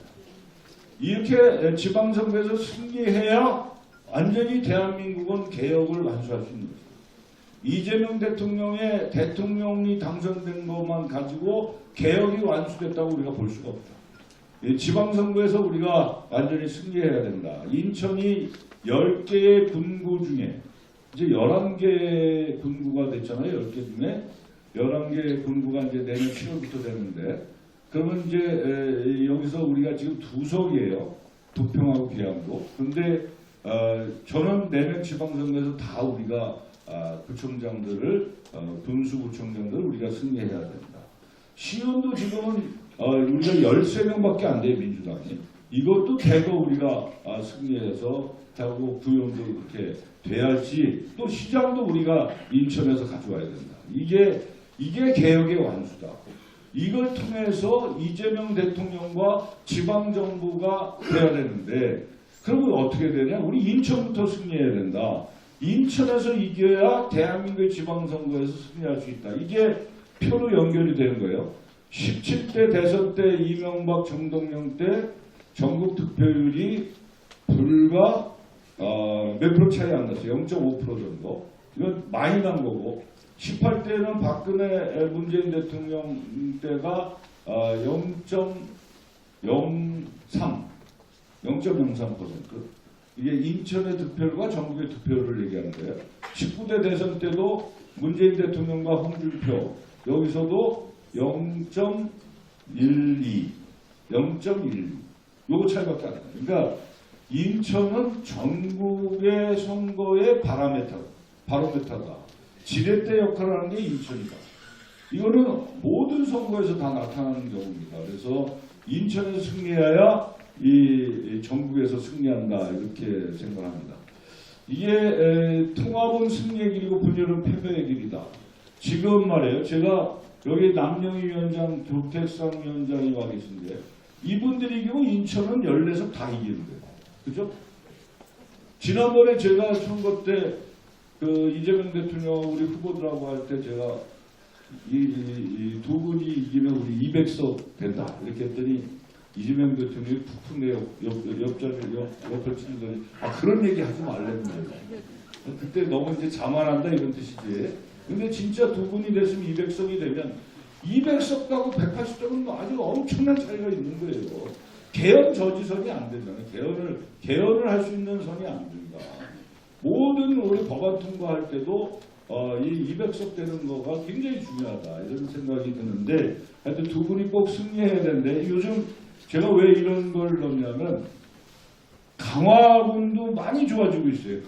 이렇게 지방선거에서 승리해야 완전히 대한민국은 개혁을 완수할 수 있는 거죠. 이재명 대통령의 대통령이 당선된 것만 가지고 개혁이 완수됐다고 우리가 볼 수가 없다. 지방선거에서 우리가 완전히 승리해야 된다. 인천이 10개의 분구 중에 이제 11개 분구가 됐잖아요. 10개 중에 11개 분구가 이제 내년 7월부터 되는데 그러면 이제 여기서 우리가 지금 2석이에요. 부평하고 계양도. 그런데 저는 내년 지방선거에서 다 우리가 구청장들을 분수구청장들을 우리가 승리해야 된다. 시의원도 지금은 우리가 13명밖에 안 돼요. 민주당이. 이것도 대거 우리가 승리해서 하고 구의원도 이렇게 돼야지. 또 시장도 우리가 인천에서 가져와야 된다. 이게 개혁의 완수다. 이걸 통해서 이재명 대통령과 지방정부가 돼야 되는데 그러면 어떻게 되냐? 우리 인천부터 승리해야 된다. 인천에서 이겨야 대한민국의 지방선거에서 승리할 수 있다. 이게 표로 연결이 되는 거예요. 17대 대선 때 이명박 정동영 때 전국 득표율이 불과 몇 프로 차이 안 났어요. 0.5% 정도. 이건 많이 난 거고 18대는 박근혜 문재인 대통령 때가 0.03% 이게 인천의 득표율과 전국의 득표율을 얘기하는 거예요. 19대 대선 때도 문재인 대통령과 홍준표 여기서도 0.12 요거 차이밖에 안 나요. 그러니까 인천은 전국의 선거의 바로메타다. 지렛대 역할을 하는 게 인천이다. 이거는 모든 선거에서 다 나타나는 경우입니다. 그래서 인천에서 승리해야 이 전국에서 승리한다 이렇게 생각합니다. 이게 통합은 승리의 길이고 분열은 패배의 길이다. 지금 말이에요. 제가 여기 남영희 위원장, 조택상 위원장이 와 계신데 이분들이 이기고 인천은 14석 다 이기는 거예요. 그죠? 지난번에 제가 선거 때 그 이재명 대통령 우리 후보들하고 할 때 제가 이 두 분이 이기면 우리 200석 된다 이렇게 했더니 이재명 대통령이 푹푹 내 옆을 치더니 그런 얘기 하지 말랬는데 그때 너무 이제 자만한다 이런 뜻이지. 근데 진짜 두 분이 됐으면 200석이 되면 200석하고 180석은 아주 엄청난 차이가 있는 거예요. 개헌 저지선이 안 된다는 개헌을 할 수 있는 선이 안 된다. 모든 우리 법안 통과할 때도 이 200석 되는 거가 굉장히 중요하다 이런 생각이 드는데 하여튼 두 분이 꼭 승리해야 되는데 요즘 제가 왜 이런 걸 넣냐면 강화군도 많이 좋아지고 있어요.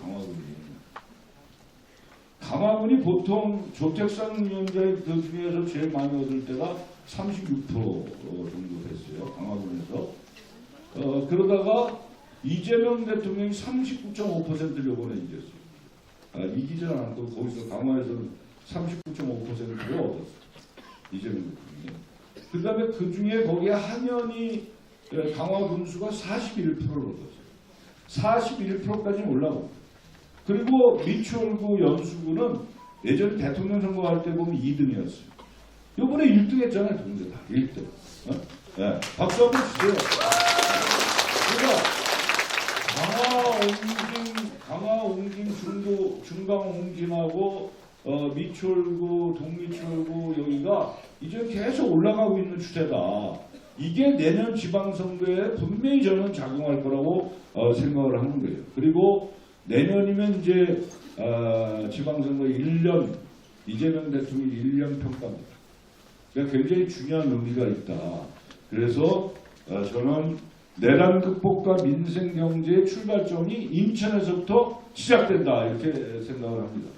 강화군이 보통 조택상 위원장이 그 중에서 제일 많이 얻을 때가 36% 정도 됐어요. 강화군에서. 그러다가 이재명 대통령이 39.5%를 요번에 이겼어요. 이기지 않았고 거기서 강화에서는 39.5%를 얻었어요. 이재명 대통령이. 그 다음에 그 중에 거기에 한현이 강화 군수가 41%를 얻었어요. 41%까지 올라오고. 그리고 미추홀구 연수구는 예전에 대통령 선거할 때 보면 2등이었어요. 요번에 1등 했잖아요. 동네 다 1등. 네. 박수 한번 주세요. 그러니까 강화 옹진 중강 옹진하고 미추홀구 동미추홀구 여기가 이제 계속 올라가고 있는 추세다. 이게 내년 지방선거에 분명히 저는 작용할 거라고 생각을 하는 거예요. 그리고 내년이면 이제 지방선거 1년 이재명 대통령이 1년 평가입니다. 그러니까 굉장히 중요한 의미가 있다. 그래서 저는 내란 극복과 민생 경제의 출발점이 인천에서부터 시작된다 이렇게 생각을 합니다.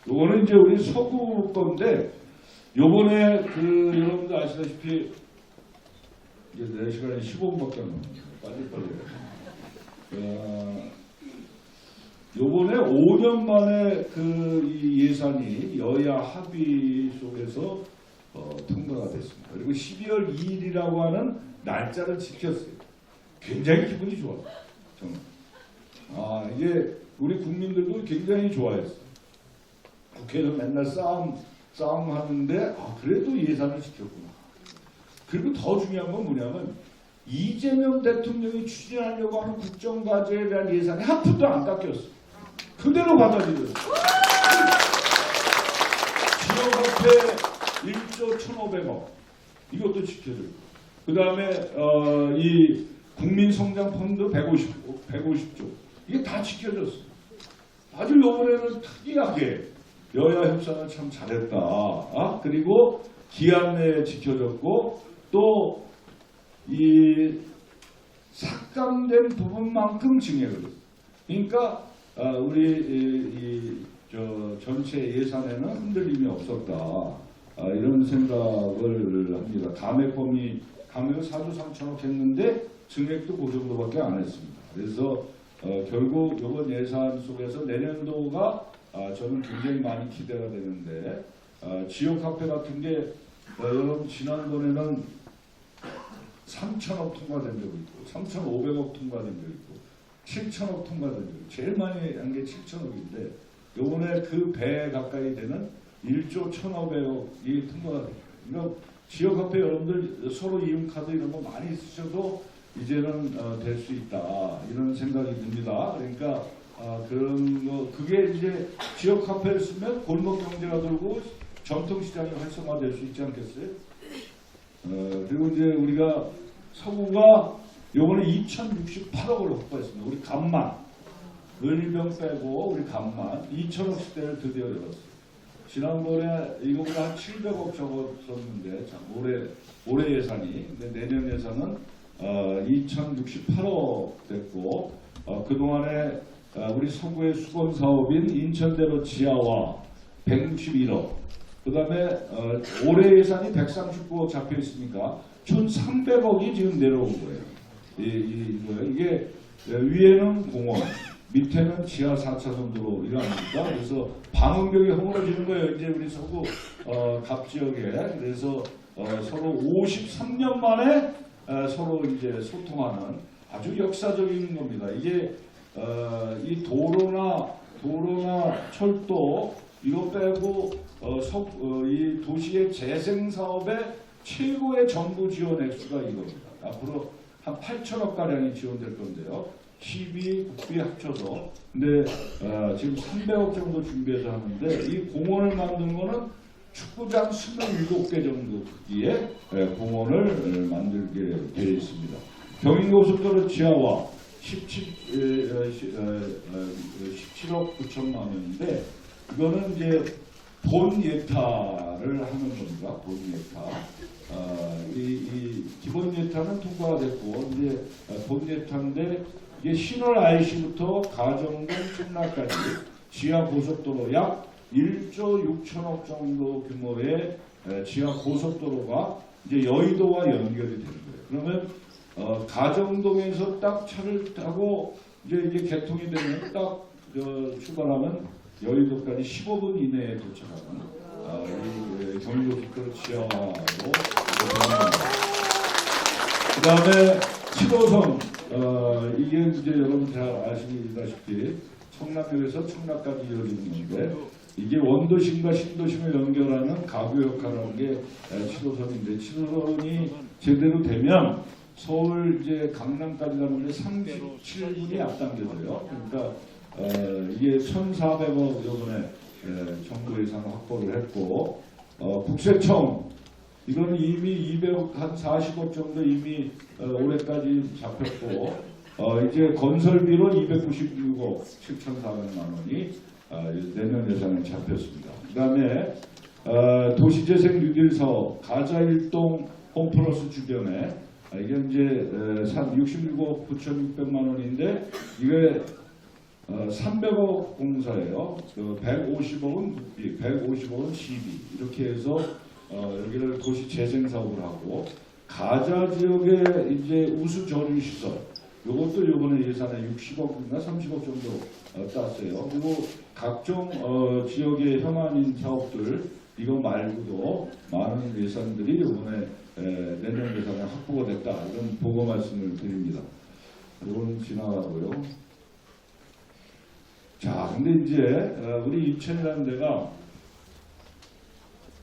요거는 이제 우리 서구 건데 요번에 여러분들 아시다시피 이제 내 시간에 15분밖에 안 남았어요. 빨리빨리. 요번에 5년 만에 이 예산이 여야 합의 속에서 통과가 됐습니다. 그리고 12월 2일이라고 하는 날짜를 지켰어요. 굉장히 기분이 좋아요. 정말. 이게 우리 국민들도 굉장히 좋아했어요. 국회에서 맨날 싸움하는데 그래도 예산을 지켰구나. 그리고 더 중요한 건 뭐냐면 이재명 대통령이 추진하려고 하는 국정과제에 대한 예산이 한 푼도 안 깎였어요. 그대로 받아들였어요. 지역화폐 1조 1,500억 이것도 지켜주고 그 다음에 이 국민성장펀드 150조 이게 다 지켜졌어요. 아주 이번에는 특이하게 여야 협상을 참 잘했다. 그리고 기한 내에 지켜졌고 또 이 삭감된 부분만큼 증액을 했어요. 그러니까 우리 전체 예산에는 흔들림이 없었다. 이런 생각을 합니다. 감액을 4조 3천억 했는데 증액도 그 정도밖에 안 했습니다. 그래서 결국 이번 예산 속에서 내년도가 저는 굉장히 많이 기대가 되는데 지역화폐 같은 게 여러분 지난번에는 3천억 통과된 적이 있고 3,500억 통과된 적이 있고 7천억 통과된 적이 있고 제일 많이 한 게 7천억인데 요번에 그 배 가까이 되는 1조 1,500억이 통과가 됩니다. 그러니까 지역화폐 여러분들 서로 이용카드 이런 거 많이 쓰셔도 이제는 될 수 있다 이런 생각이 듭니다. 그러니까 그런 거 그게 이제 지역화폐를 쓰면 골목 경제가 들고 전통시장이 활성화될 수 있지 않겠어요? 그리고 이제 우리가 서구가 요번에 2,068억을 확보했습니다. 우리 간만 을병 빼고 우리 간만 2,000억 시대를 드디어 열었어요. 지난번에 이거보다 한 700억 적었었는데 참 올해 예산이 근데 내년 예산은 2,068억 됐고 그동안에 우리 서구의 수건 사업인 인천대로 지하화 161억, 그 다음에 올해 예산이 139억 잡혀 있으니까 총 300억이 지금 내려온 거예요. 이게 위에는 공원, 밑에는 지하 4차선 도로 이러니까 그래서 방음벽이 허물어지는 거예요. 이제 우리 서구 갑 지역에. 그래서 서로 53년 만에 서로 이제 소통하는 아주 역사적인 겁니다. 이게 이 도로나 철도 이거 빼고 이 도시의 재생 사업의 최고의 정부 지원 액수가 이겁니다. 앞으로 한 8천억 가량이 지원될 건데요. 시비, 국비 합쳐서. 근데 지금 300억 정도 준비해서 하는데 이 공원을 만든 거는 축구장 27개 정도 크기의 공원을 만들게 되어 있습니다. 경인고속도로 지하화 17억 9천만 원인데 이거는 이제 본 예타를 하는 겁니다. 본 예타. 이 기본 예타는 통과가 됐고 이제 본 예타인데 이게 신월 IC부터 가정동 청라까지 지하 고속도로 약 1조 6천억 정도 규모의 지하 고속도로가 이제 여의도와 연결이 되는 거예요. 그러면 가정동에서 딱 차를 타고 이제 이게 개통이 되면 딱 출발하면 여의도까지 15분 이내에 도착하는 이 경인고속도로 지하로. 그 다음에 7호선 이게 이제 여러분 잘 아시다시피 청라역에서 청라까지 이어지는 건데 이게 원도심과 신도심을 연결하는 가구 역할을 하는 게 7호선인데 7호선이 제대로 되면 서울 이제 강남까지 가는데 37분이 앞당겨져요. 그러니까 이게 1,400억 요번에 정부 예산 확보를 했고 국세청 이거는 이미 200억 한 40억 정도 이미 올해까지 잡혔고 이제 건설비로 296억 7,400만 원이 내년 예산에 잡혔습니다. 그 다음에 도시재생 뉴딜 사업 가자일동 홈플러스 주변에 이게 이제 66억 9,600만 원인데 이게 300억 공사예요. 150억은 국비, 150억은 시비 이렇게 해서 여기를 도시 재생 사업을 하고 가자 지역의 이제 우수 저류 시설 이것도 이번에 예산에 60억이나 30억 정도 땄어요. 그리고 각종 지역의 현안인 사업들 이거 말고도 많은 예산들이 이번에 내년 예산에 확보가 됐다 이런 보고 말씀을 드립니다. 이건 지나가고요. 자, 근데 이제 우리 인천이라는 데가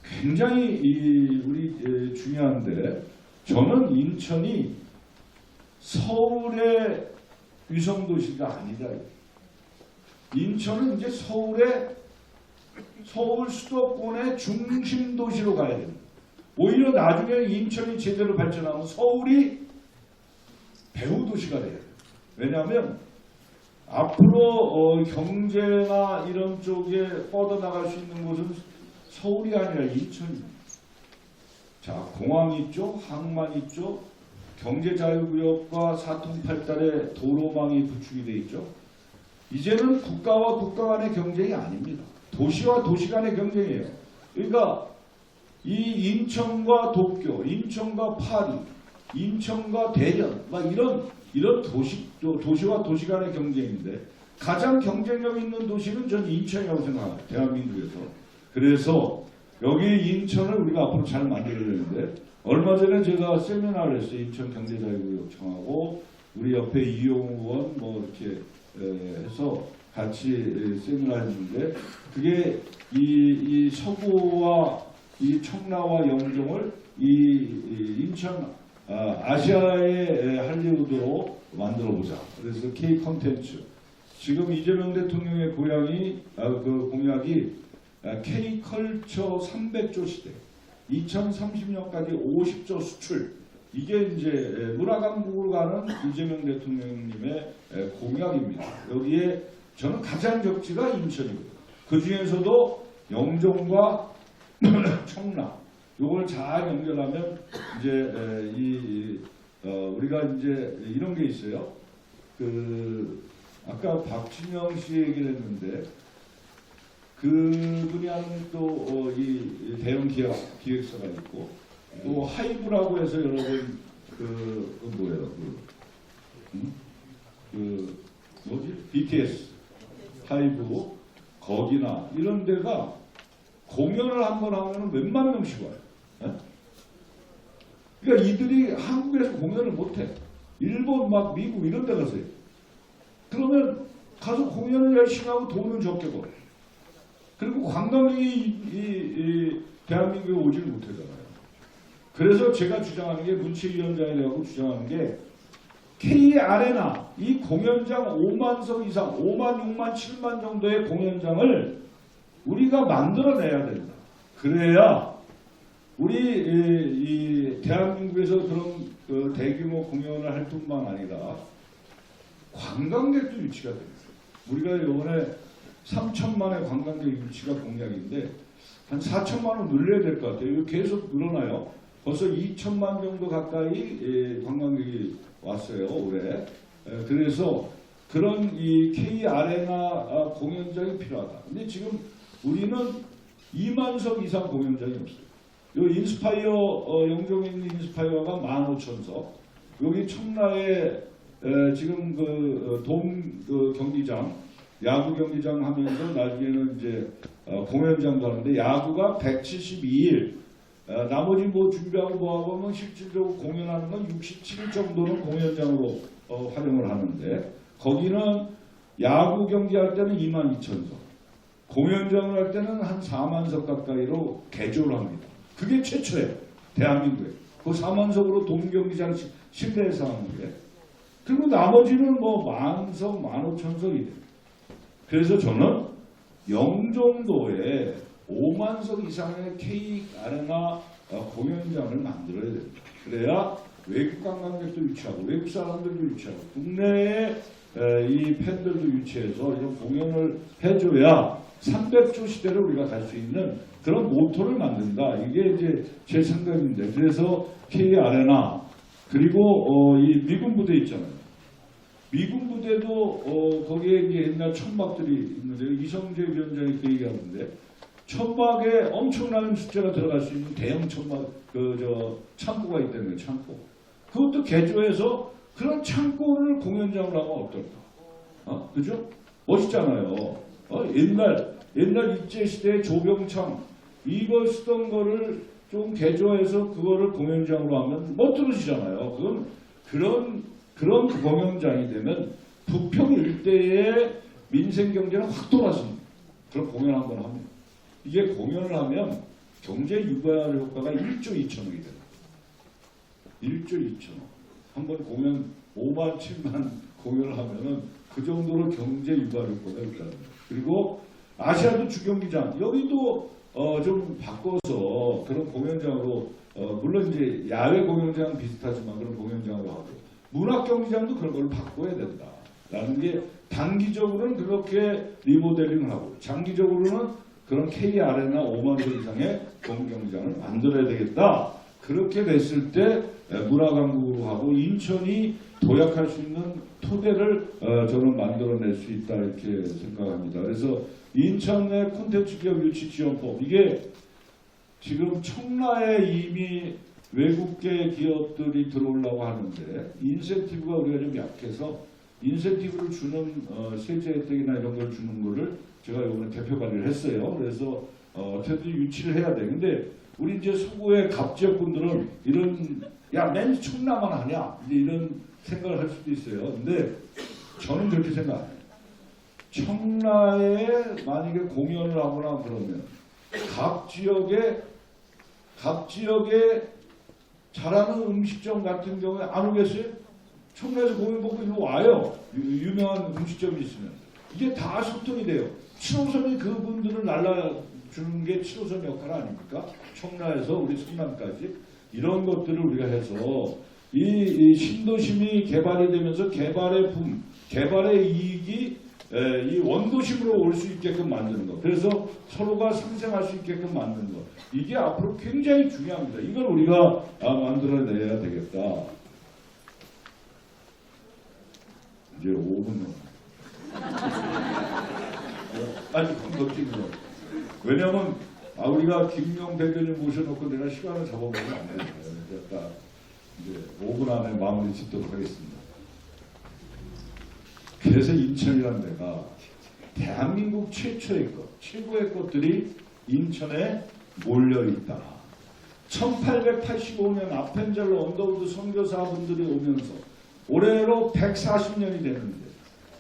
굉장히 우리 중요한데 저는 인천이 서울의 위성도시가 아니다. 인천은 이제 서울 수도권의 중심 도시로 가야 됩니다. 오히려 나중에 인천이 제대로 발전하면 서울이 배후 도시가 돼요. 왜냐하면 앞으로 경제나 이런 쪽에 뻗어나갈 수 있는 곳은 서울이 아니라 인천입니다. 자, 공항 있죠, 항만 있죠, 경제자유구역과 사통팔달의 도로망이 구축이 돼 있죠. 이제는 국가와 국가 간의 경쟁이 아닙니다. 도시와 도시 간의 경쟁이에요. 그러니까 이 인천과 도쿄, 인천과 파리, 인천과 대전, 막 이런 도시와 도시 간의 경쟁인데 가장 경쟁력 있는 도시는 전 인천이라고 생각합니다. 대한민국에서. 그래서 여기 인천을 우리가 앞으로 잘 만들어내는데 얼마 전에 제가 세미나를 했어요. 인천경제자유구역청하고 우리 옆에 이용우 의원 뭐 이렇게 해서 같이 세미나 했는데 그게 이 서구와 이 청라와 영종을 이 인천 아시아의 할리우드로 만들어보자. 그래서 K 컨텐츠. 지금 이재명 대통령의 공약이 K 컬처 300조 시대. 2030년까지 50조 수출. 이게 이제 문화강국으로 가는 이재명 대통령님의 공약입니다. 여기에 저는 가장 적지가 인천이고요. 그 중에서도 영종과 청라. 요걸 잘 연결하면 이제 우리가 이제 이런 게 있어요. 아까 아까 박진영 씨 얘기를 했는데 그분이 하는 또 이 대형 기획사가 있고 또 하이브라고 해서 여러분 뭐예요? 뭐지? BTS 하이브 거기나 이런 데가 공연을 한 번 하면 몇만 명씩 와요. 네? 그러니까 이들이 한국에서 공연을 못해. 일본 막 미국 이런 데 가서 해요. 그러면 가서 공연을 열심히 하고 돈은 적게 벌어요. 그리고 관광객이 이 대한민국에 오지를 못하잖아요. 그래서 제가 주장하는 게 문체위원장이라고 주장하는 게 K아레나 이 공연장 5만석 이상 5만, 6만, 7만 정도의 공연장을 우리가 만들어내야 된다. 그래야 우리 이 대한민국에서 그런 대규모 공연을 할 뿐만 아니라 관광객도 유치가 됩니다. 우리가 이번에 3천만의 관광객 유치가 공약인데 한 4천만 원 늘려야 될 것 같아요. 이거 계속 늘어나요. 벌써 2천만 정도 가까이 관광객이 왔어요, 올해. 그래서 그런 이 K아레나 공연장이 필요하다. 근데 지금 우리는 2만석 이상 공연장이 없어요. 요 인스파이어 영종에 있는 인스파이어가 15,000석. 여기 청라에 지금 돔 경기장, 야구 경기장 하면서 나중에는 이제 공연장도 하는데 야구가 172일. 나머지 뭐 준비하고 뭐하고 하면 실질적으로 공연하는 건 67일 정도는 공연장으로 활용을 하는데 거기는 야구 경기할 때는 22,000석, 공연장을 할 때는 한 4만석 가까이로 개조를 합니다. 그게 최초예요. 대한민국에. 그 4만석으로 동경기장 실내에서 하는 게. 그리고 나머지는 뭐 10,000석, 15,000석이 돼요. 그래서 저는 영종도에 5만석 이상의 K아레나 공연장을 만들어야 됩니다. 그래야 외국 관광객도 유치하고 외국 사람들도 유치하고 국내에 이 팬들도 유치해서 이런 공연을 해줘야 300조 시대를 우리가 갈 수 있는 그런 모토를 만든다. 이게 이제 제 생각인데 그래서 K아레나 그리고 이 미군 부대 있잖아요. 미군 부대도 거기에 이제 옛날 천막들이 있는데 이성재 위원장이 그 얘기하는데 천막에 엄청난 숫자가 들어갈 수 있는 대형 천막 창고가 있다는 거예요. 창고. 그것도 개조해서 그런 창고를 공연장으로 하면 어떨까? 그죠? 멋있잖아요. 옛날 일제시대의 조병창 이걸 쓰던 거를 좀 개조해서 그거를 공연장으로 하면 멋들어지잖아요. 그런 공연장이 되면 부평 일대의 민생 경제는 확 돌아섭니다. 그런 공연 한번 합니다. 이게 공연을 하면 경제 유발 효과가 1조 2천억이 돼요. 1조 2천억. 한번 공연 5만 7만 공연을 하면은 그 정도로 경제 유발 효과가 있다는 거예요. 그리고 아시아도 주경기장 여기도 좀 바꿔서 그런 공연장으로 물론 이제 야외 공연장 비슷하지만 그런 공연장으로 하고 문학 경기장도 그런 걸 바꿔야 된다라는 게 단기적으로는 그렇게 리모델링을 하고 장기적으로는 그런 K아레나 5만 개 이상의 공연경기장을 만들어야 되겠다. 그렇게 됐을 때 문화강국하고 인천이 도약할 수 있는 토대를 저는 만들어낼 수 있다 이렇게 생각합니다. 그래서 인천의 콘텐츠 기업 유치 지원법 이게 지금 청라에 이미 외국계 기업들이 들어오려고 하는데 인센티브가 우리가 좀 약해서 인센티브를 주는 세제 혜택이나 이런 걸 주는 거를 제가 이번에 대표 발의를 했어요. 그래서 어떻게든 유치를 해야 돼. 근데 우리 이제 서구의 갑지역분들은 이런 맨 청라만 하냐 이제 이런 생각을 할 수도 있어요. 근데 저는 그렇게 생각 안 해요. 청라에 만약에 공연을 하거나 그러면 각 지역에 잘하는 음식점 같은 경우에 안 오겠어요? 청라에서 공연 보고 이리로 와요. 유명한 음식점이 있으면. 이게 다 소통이 돼요. 7호선이 그분들을 날라주는 게 7호선 역할 아닙니까? 청라에서 우리 성남까지. 이런 것들을 우리가 해서 이 신도심이 개발이 되면서 개발의 붐, 개발의 이익이 이 원도심으로 올 수 있게끔 만드는 것. 그래서 서로가 상생할 수 있게끔 만드는 것. 이게 앞으로 굉장히 중요합니다. 이걸 우리가 만들어내야 되겠다. 이제 5분 아니 건덕지구요. 왜냐면 우리가 김용 대변인 모셔놓고 내가 시간을 잡아보면 안 돼요. 그러니까 이제 5분 안에 마무리 짓도록 하겠습니다. 그래서 인천이라는 데가 대한민국 최초의 것, 최고의 것들이 인천에 몰려있다. 1885년 아펜젤로 언더우드 선교사분들이 오면서 올해로 140년이 됐는데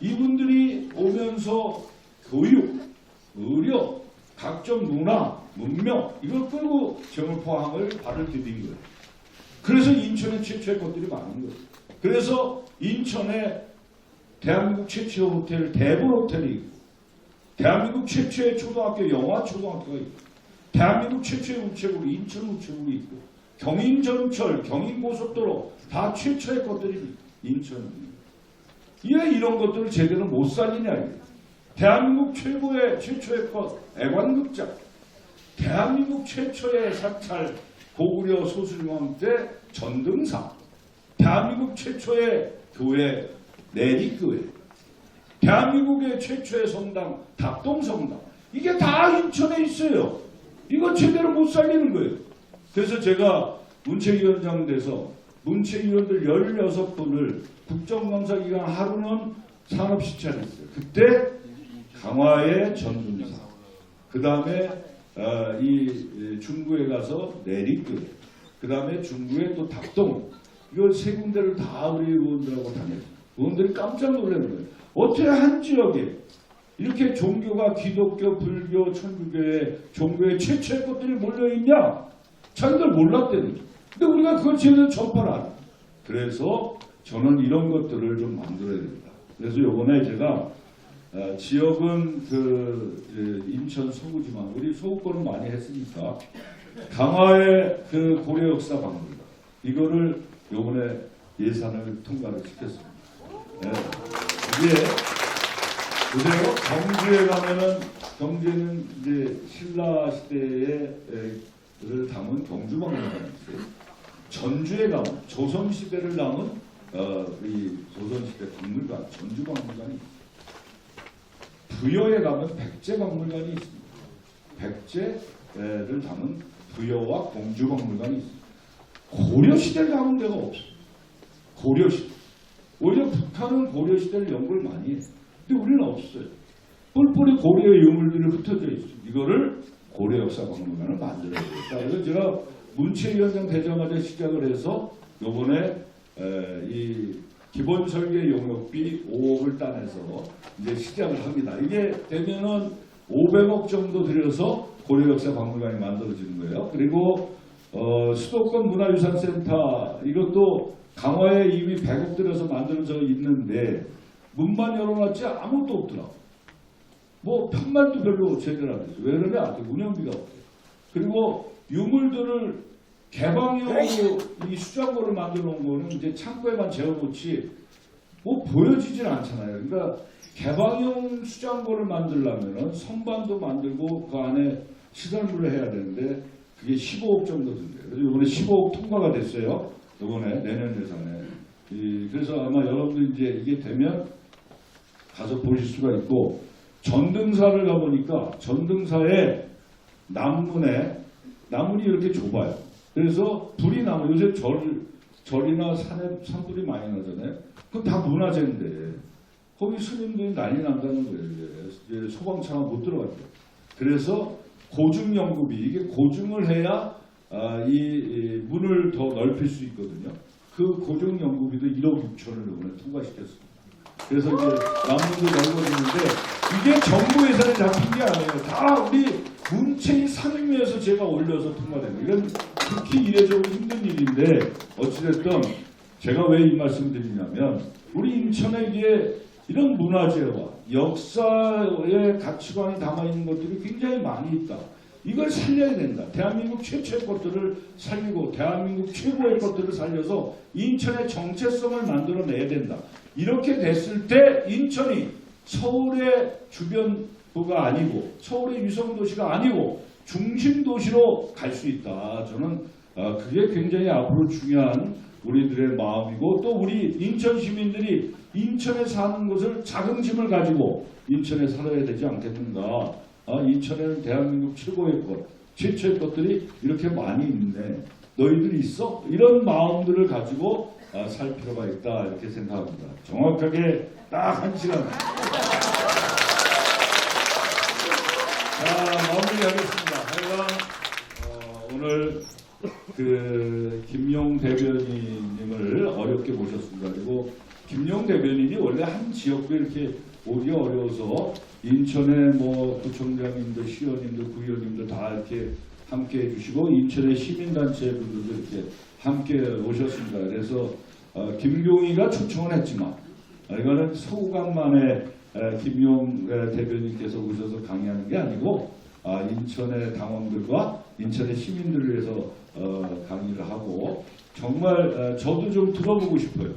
이분들이 오면서 교육, 의료, 각종 문화, 문명 이걸 끌고 정을포항을 발을 디딘 거예요. 그래서 인천에 최초의 것들이 많은 거예요. 그래서 인천에 대한민국 최초의 호텔 대불 호텔이 있고 대한민국 최초의 초등학교 영화초등학교가 있고 대한민국 최초의 우체국이 인천 우체국이 있고 경인전철, 경인고속도로 다 최초의 것들이 인천입니다. 왜 이런 것들을 제대로 못 살리냐 이게. 대한민국 최초의 것 애관극장, 대한민국 최초의 사찰 고구려 소술망 때 전등사, 대한민국 최초의 교회 내리교회, 대한민국의 최초의 성당 닭동성당 이게 다 인천에 있어요. 이거 제대로 못 살리는 거예요. 그래서 제가 문체위원장 돼서 문체위원들 16분을 국정감사 기간 하루는 산업시찰을 했어요. 그때 강화의 전등사, 그 다음에 이 중구에 가서 내리교회, 그 다음에 중구에 또 닭동, 이걸 세 군데를 다 우리 의원들하고 다녔어요. 의원들이 깜짝 놀라는 거예요. 어떻게 한 지역에 이렇게 종교가 기독교, 불교, 천주교의 종교의 최초의 것들이 몰려있냐? 자기들 몰랐대는 거죠. 근데 우리가 그걸 제대로 전파를 안 해요. 그래서 저는 이런 것들을 좀 만들어야 됩니다. 그래서 요번에 제가 지역은 인천 서구지만 우리 서구권은 많이 했으니까 강화의 고려 역사 박물관 이거를 요번에 예산을 통과를 시켰습니다. 네. 이게 보세요. 경주에 가면은 경주에는 이제 신라 시대를 담은 경주박물관이 있어요. 전주에 가면 조선 시대를 담은 이 조선 시대 박물관 전주박물관이 있어요. 부여에 가면 백제박물관이 있습니다. 백제를 담은 부여와 공주박물관이 있습니다. 고려시대를 담은 데가 없어요. 고려시대. 오히려 북한은 고려시대를 연구를 많이 해요. 근데 우리는 없어요. 뿔뿔이 고려의 유물들이 흩어져 있어요. 이거를 고려역사박물관을 만들어야 되겠다. 그래서 제가 문체위원장 되자마자 시작을 해서 요번에 이 기본설계 용역비 5억을 따내서 이제 시작을 합니다. 이게 되면은 500억 정도 들여서 고려역사박물관이 만들어지는 거예요. 그리고 수도권 문화유산센터 이것도 강화에 이미 100억 들여서 만들어져 있는데 문만 열어놨지 아무것도 없더라고. 뭐 편말도 별로 제대로 안 했어요. 왜 그러냐? 운영비가 없대요. 그리고 유물들을 개방형으로 이 수장고를 만들어 놓은 거는 이제 창고에만 재워놓지 뭐 보여지진 않잖아요. 그러니까 개방형 수장고를 만들려면 선반도 만들고 그 안에 시설물을 해야 되는데 그게 15억 정도 든대요. 그래서 이번에 15억 통과가 됐어요. 이번에 내년 예산에. 그래서 아마 여러분들 이제 이게 되면 가서 보실 수가 있고 전등사를 가보니까 전등사의 남문이 이렇게 좁아요. 그래서 불이 나면 요새 절이나 산불이 많이 나잖아요. 그건 다 문화재인데 거기 스님들이 난리 난다는 거예요. 이제 소방차가 못 들어가죠. 그래서 고중연구비 이게 고중을 해야 이 문을 더 넓힐 수 있거든요. 그 고중연구비도 1억 6천을 이번에 통과시켰습니다. 그래서 이제 남문도 넓어지는데 이게 정부 예산에 잡힌 게 아니에요. 다 우리 문체위 상임위에서 제가 올려서 통과된 거예요. 이건 극히 이례적으로 힘든 일인데 어찌됐든 제가 왜 이 말씀 드리냐면 우리 인천에 이게 이런 문화재와 역사의 가치관이 담아있는 것들이 굉장히 많이 있다. 이걸 살려야 된다. 대한민국 최초의 것들을 살리고 대한민국 최고의 것들을 살려서 인천의 정체성을 만들어내야 된다. 이렇게 됐을 때 인천이 서울의 주변부가 아니고 서울의 위성도시가 아니고 중심도시로 갈 수 있다. 저는 그게 굉장히 앞으로 중요한 우리들의 마음이고 또 우리 인천 시민들이 인천에 사는 것을 자긍심을 가지고 인천에 살아야 되지 않겠는가. 인천에는 대한민국 최고의 것, 최초의 것들이 이렇게 많이 있는데 너희들이 있어? 이런 마음들을 가지고 살 필요가 있다 이렇게 생각합니다. 정확하게 딱 1시간. 자, 마무리하겠습니다. 하여간 오늘 김용 대변인님을 어렵게 모셨습니다. 그리고 김용 대변인이 원래 한 지역도 이렇게 오기 어려워서 인천의 뭐 구청장님들, 시의원님들, 구의원님들 다 이렇게 함께 해주시고 인천의 시민단체 분들도 이렇게 함께 오셨습니다. 그래서 김용희가 초청을 했지만 이거는 소감만에 김용 대변인께서 오셔서 강의하는 게 아니고 인천의 당원들과 인천의 시민들을 위해서 강의를 하고 정말 저도 좀 들어보고 싶어요.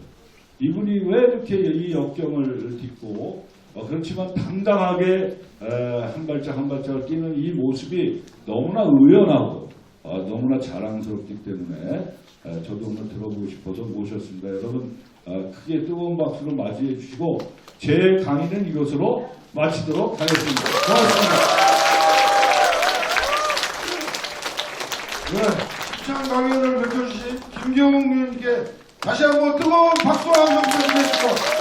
이분이 왜 이렇게 이 역경을 딛고 그렇지만 당당하게 한 발짝 한 발짝을 뛰는 이 모습이 너무나 의연하고 너무나 자랑스럽기 때문에 저도 오늘 들어보고 싶어서 모셨습니다. 여러분 크게 뜨거운 박수로 맞이해 주시고 제 강의는 이것으로 마치도록 하겠습니다. 고맙습니다. 네, 시청 강연을 펼쳐주신 김경웅님께 다시 한번 뜨거운 박수와 함성 부탁드리겠습니다.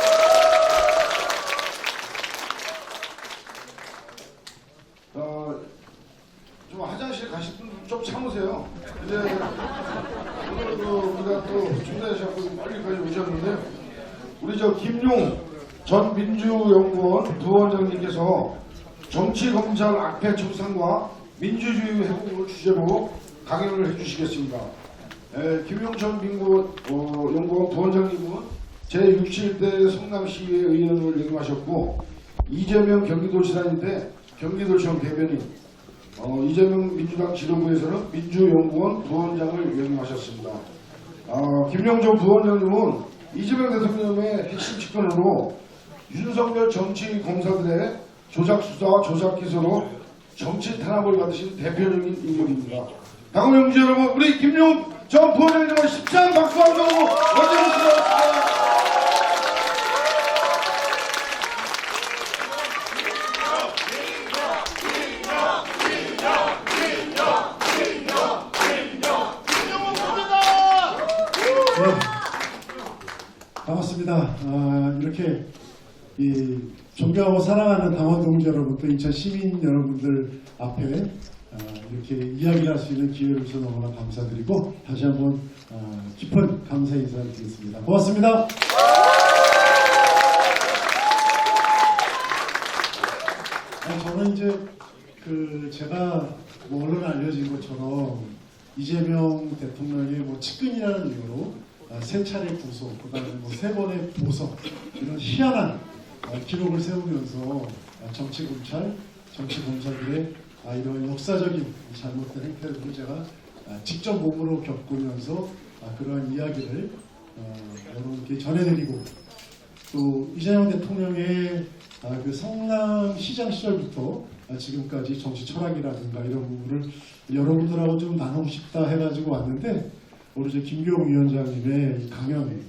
좀 화장실 가실 분 좀 참으세요. 이제 오늘 우리가 또 중대하셔서 빨리까지 오셨는데 우리 김용 전 민주연구원 부원장님께서 정치검찰 악패 청산과 민주주의 회복을 주제로 강연을 해주시겠습니다. 김용 전 연구원 부원장님은 제67대 성남시의 의원을 역임하셨고 이재명 경기도지사인 때 경기도청 대변인, 이재명 민주당 지도부에서는 민주연구원 부원장을 역임하셨습니다. 김용 전 부원장님은 이재명 대통령의 핵심 직권으로 윤석열 정치 검사들의 조작 수사, 조작 기소로 정치 탄압을 받으신 대표적인 인물입니다. 당원 형제 여러분, 우리 김용 전 부원장님을 심찬 박수 한번 맞이해주시겠습니다. 반갑습니다. 이렇게 존경하고 사랑하는 당원 동지 여러분, 또 인천 시민 여러분들 앞에 이렇게 이야기를 할 수 있는 기회를 주셔서 너무나 감사드리고 다시 한번 깊은 감사 인사를 드리겠습니다. 고맙습니다. 저는 이제 제가 언론에 알려진 것처럼 이재명 대통령의 측근이라는 이유로 3차례 구속, 그다음에 3번의 보석 이런 희한한 기록을 세우면서 정치검찰들의 이런 역사적인 잘못된 행태를 제가 직접 몸으로 겪으면서 그러한 이야기를 여러분께 전해드리고 또 이재명 대통령의 그 성남시장 시절부터 지금까지 정치 철학이라든가 이런 부분을 여러분들하고 좀 나누고 싶다 해가지고 왔는데 우리 김경 위원장님의 강연,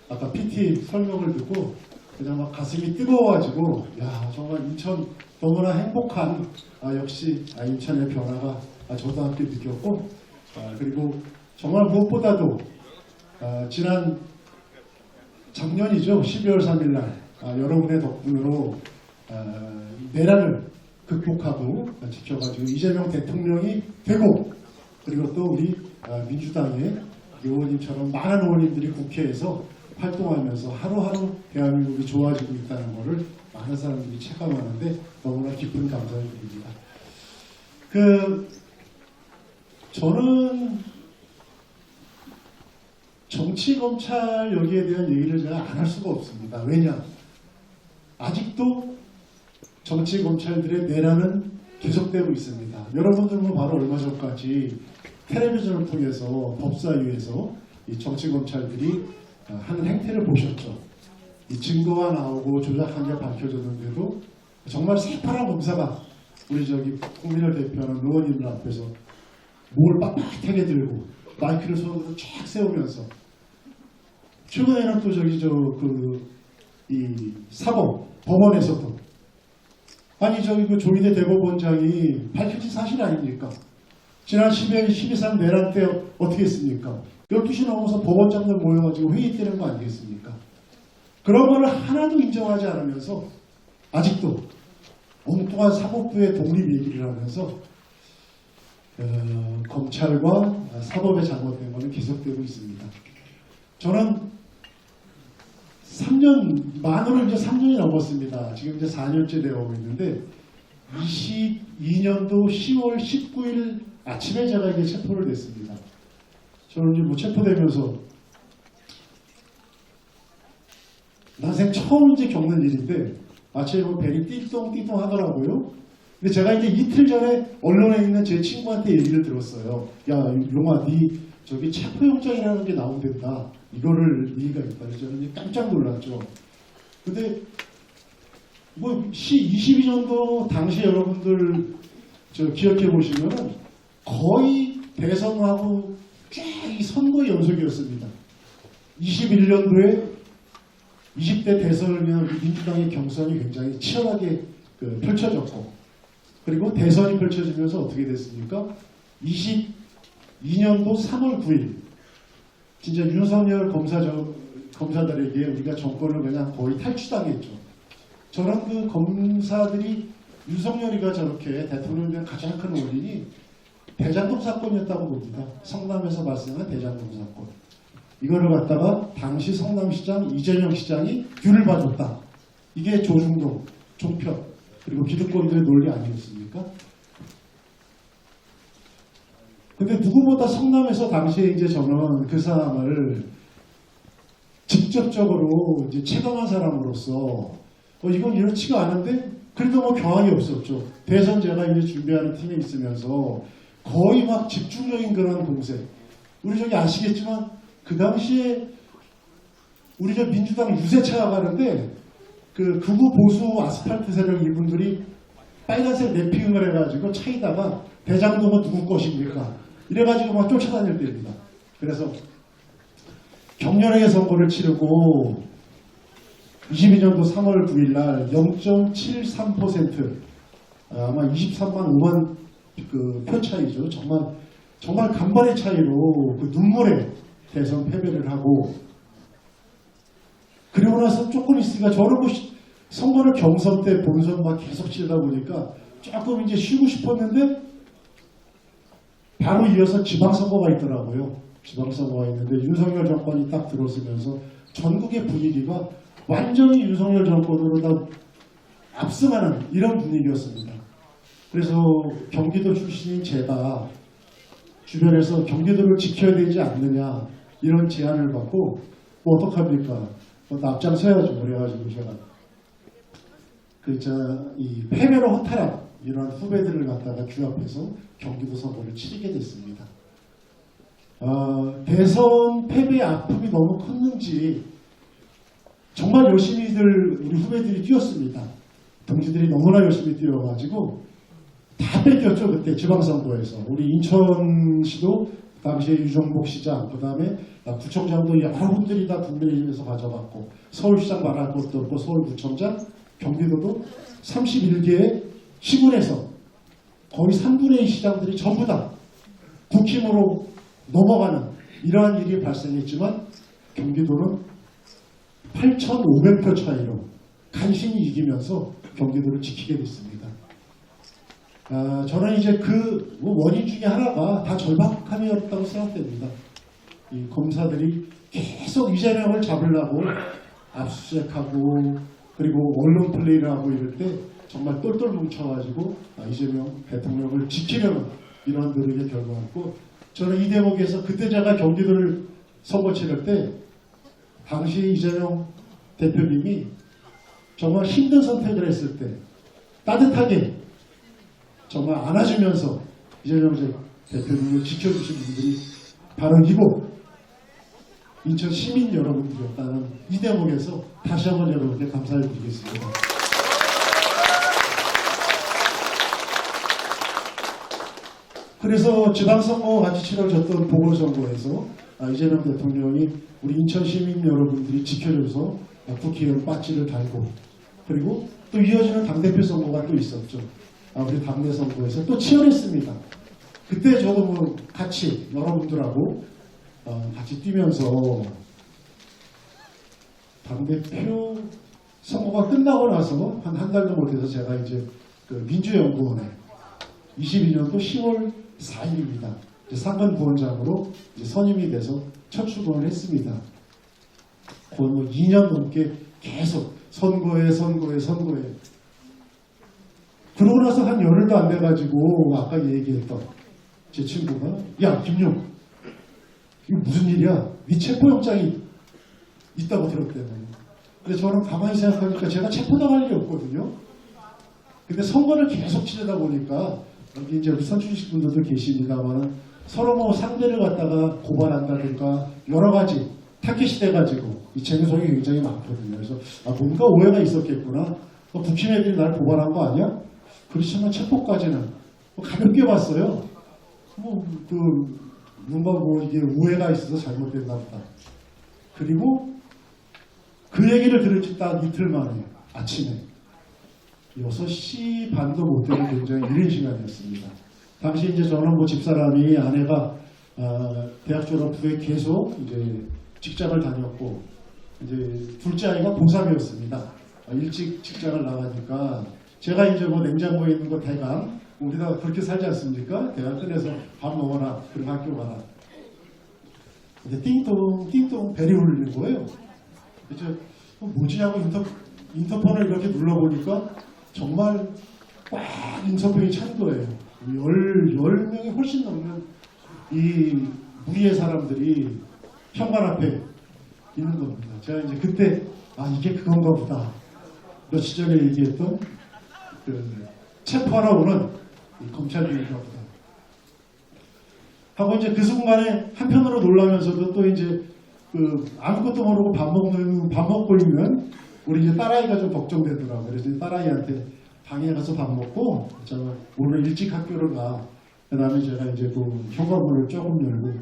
아까 PT 설명을 듣고 그냥 막 가슴이 뜨거워가지고 정말 인천 너무나 행복한 역시 인천의 변화가 저도 함께 느꼈고 그리고 정말 무엇보다도 지난 작년이죠. 12월 3일 날 여러분의 덕분으로 내란을 극복하고 지켜가지고 이재명 대통령이 되고 그리고 또 우리 민주당의 의원님처럼 많은 의원님들이 국회에서 활동하면서 하루하루 대한민국이 좋아지고 있다는 것을 많은 사람들이 체감하는데 너무나 깊은 감사를 드립니다. 저는 정치검찰 여기에 대한 얘기를 제가 안 할 수가 없습니다. 왜냐? 아직도 정치검찰들의 내란은 계속되고 있습니다. 여러분들은 바로 얼마 전까지 텔레비전을 통해서 법사위에서 이 정치검찰들이 하는 행태를 보셨죠. 이 증거가 나오고 조작한 게 밝혀졌는데도 정말 새파란 검사가 우리 국민을 대표하는 의원님들 앞에서 목을 빡빡하게 들고 마이크를 손으로 쫙 세우면서 최근에는 또 이 사법 법원에서도 아니 그 조희대 대법원장이 밝혀진 사실 아닙니까? 지난 12.3 내란 때 어떻게 했습니까? 12시 넘어서 법원장들 모여가지고 회의 때는 거 아니겠습니까? 그런 거를 하나도 인정하지 않으면서 아직도 엉뚱한 사법부의 독립 얘기를 하면서 검찰과 사법의 잘못된 거는 계속되고 있습니다. 저는 만으로 이제 3년이 넘었습니다. 지금 이제 4년째 되어오고 있는데 22년도 10월 19일 아침에 제가 이제 체포를 됐습니다. 저는 이제 뭐 체포되면서 난생 처음 이제 겪는 일인데 아침에 보면 벨이 띠똥띠똥 하더라고요. 근데 제가 이제 이틀 전에 언론에 있는 제 친구한테 얘기를 들었어요. 야, 용아, 니 저기 체포영장이라는 게 나온댄다. 이거를 이의가 있다. 그래서 저는 이제 깜짝 놀랐죠. 근데 뭐 22년도 당시 여러분들 기억해 보시면은 거의 대선하고 쫙 이 선거 연속이었습니다. 21년도에 20대 대선을 위한 민주당의 경선이 굉장히 치열하게 펼쳐졌고, 그리고 대선이 펼쳐지면서 어떻게 됐습니까? 22년도 3월 9일 진짜 윤석열 검사들에게 우리가 정권을 그냥 거의 탈취당했죠. 저는 그 검사들이 윤석열이가 저렇게 대통령이 된 가장 큰 원인이 대장동 사건이었다고 봅니다. 성남에서 발생한 대장동 사건. 이거를 갖다가 당시 성남시장 이재명 시장이 귤을 봐줬다. 이게 조중동, 종편, 그리고 기득권들의 논리 아니었습니까? 근데 누구보다 성남에서 당시에 이제 저는 그 사람을 직접적으로 이제 체감한 사람으로서 이건 이렇지가 않은데 그래도 뭐 경황이 없었죠. 대선 제가 이제 준비하는 팀에 있으면서 거의 막 집중적인 그런 공세. 우리 저기 아시겠지만 그 당시에 우리 저 민주당 유세차가 가는데 그 극우 보수 아스팔트 세력 이분들이 빨간색 랩핑을 해가지고 차에다가 대장동은 누구 것입니까? 이래가지고 막 쫓아다닐 때입니다. 그래서 경렬의 선거를 치르고 22년도 3월 9일 날 0.73% 아마 23만 5만 그 표 차이죠. 정말 간발의 차이로 그 눈물의 대선 패배를 하고, 그리고 나서 조금 있으니까 저는 뭐 선거를 경선 때 본선 막 계속 치르다 보니까 조금 이제 쉬고 싶었는데 바로 이어서 지방선거가 있더라고요. 지방선거가 있는데 윤석열 정권이 딱 들어서면서 전국의 분위기가 완전히 윤석열 정권으로 다 압승하는 이런 분위기였습니다. 그래서 경기도 출신인 제가 주변에서 경기도를 지켜야 되지 않느냐 이런 제안을 받고 뭐 어떡합니까? 앞장서야죠. 그래가지고 제가 이 패배로 허탈한 이런 후배들을 갖다가 규합해서 경기도 선거를 치르게 됐습니다. 대선 패배의 아픔이 너무 컸는지 정말 열심히들 우리 후배들이 뛰었습니다. 동지들이 너무나 열심히 뛰어가지고 다 뺏겼죠. 그때 지방선거에서. 우리 인천시도 당시에 유정복 시장, 그 다음에 구청장도 여러분들이 다 국민의힘에서 가져갔고, 서울시장 말할 것도 없고 서울구청장, 경기도도 31개의 시군에서 거의 3분의 2 시장들이 전부 다 국힘으로 넘어가는 이러한 일이 발생했지만 경기도는 8,500표 차이로 간신히 이기면서 경기도를 지키게 됐습니다. 저는 이제 그 원인 중에 하나가 다 절박함이었다고 생각됩니다. 이 검사들이 계속 이재명을 잡으려고 압수수색하고 그리고 언론 플레이를 하고 이럴 때 정말 똘똘 뭉쳐가지고 이재명 대통령을 지키려는 이런 노력의 결과였고, 저는 이 대목에서 그때 제가 경기도를 선거 치를 때 당시 이재명 대표님이 정말 힘든 선택을 했을 때 따뜻하게 정말 안아주면서 이재명 대표님을 지켜주신 분들이 바로 이곳 인천 시민 여러분들이었다는 이 대목에서 다시 한번 여러분께 감사를 드리겠습니다. 그래서 지방선거 같이 치러졌던 보궐선거에서 이재명 대통령이 우리 인천 시민 여러분들이 지켜줘서 국회의원 배지를 달고 그리고 또 이어지는 당대표 선거가 또 있었죠. 우리 당내 선거에서 또 치열했습니다. 그때 저도 뭐 같이 여러분들하고 같이 뛰면서 당대표 선거가 끝나고 나서 한 달도 못해서 제가 이제 그 민주연구원에 22년도 10월 4일입니다. 상근 부원장으로 이제 선임이 돼서 첫 출근을 했습니다. 거의 뭐 2년 넘게 계속 선거에. 그러고 나서 한 열흘도 안 돼가지고 아까 얘기했던 제 친구가 야 김용 이거 무슨 일이야? 네 체포영장이 있다고 들었대요. 근데 저는 가만히 생각하니까 제가 체포당할 일이 없거든요. 근데 선거를 계속 치르다 보니까 여기 이제 우리 선출직 분들도 계십니다만 서로 뭐 상대를 갖다가 고발한다든가 여러 가지 타깃이 돼가지고 이 재구성이 굉장히 많거든요. 그래서 뭔가 오해가 있었겠구나. 국힘 애들이 날 고발한 거 아니야? 그렇지만 체포까지는 가볍게 봤어요. 뭔가 이게 오해가 있어서 잘못됐나 보다. 그리고 그 얘기를 들은 지 딱 이틀 만에 아침에 6시 반도 못 되는 굉장히 이른 시간이었습니다. 당시 이제 저는 뭐 집사람이 아내가 대학 졸업 후에 계속 이제 직장을 다녔고 이제 둘째 아이가 고3이었습니다. 일찍 직장을 나가니까 제가 이제 뭐 냉장고에 있는 거 대강 우리 다 그렇게 살지 않습니까? 대학 끝내서 밥 먹어라 그리고 학교 가라. 근데 띵동 벨이 울리는 거예요. 이제 뭐지 하고 인터폰을 이렇게 눌러보니까 정말 꽉 인터폰이 찬 거예요. 10명이 훨씬 넘는 이 무리의 사람들이 현관 앞에 있는 겁니다. 제가 이제 그때 이게 그건가 보다. 며칠 전에 얘기했던 체포하러 오는 검찰인가 보다. 하고 이제 그 순간에 한편으로 놀라면서도 또 이제 아무것도 모르고 밥 먹고 있는 우리 이제 딸아이가 좀 걱정되더라고요. 그래서 딸아이한테 방에 가서 밥 먹고 제가 오늘 일찍 학교를 가. 그다음에 제가 이제 그 현관문을 조금 열고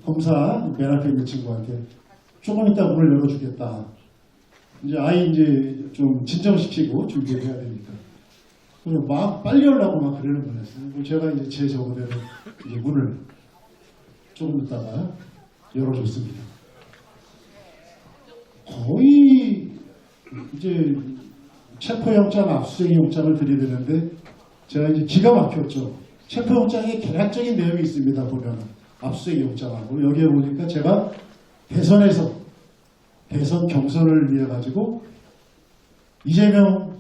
검사 맨 앞에 있는 친구한테 조금 이따 문을 열어주겠다. 이제 아이 이제 좀 진정시키고 준비를 해야 되니까. 그래서 막 빨리 열라고 막 그러는 거였어요. 제가 이제 제 저거대로 이제 문을 조금 있다가 열어줬습니다. 거의 이제 체포영장, 압수수색영장을 드리려는데 제가 이제 기가 막혔죠. 체포영장에 개략적인 내용이 있습니다. 보면 압수수색영장하고 여기에 보니까 제가 대선 경선을 위해 가지고 이재명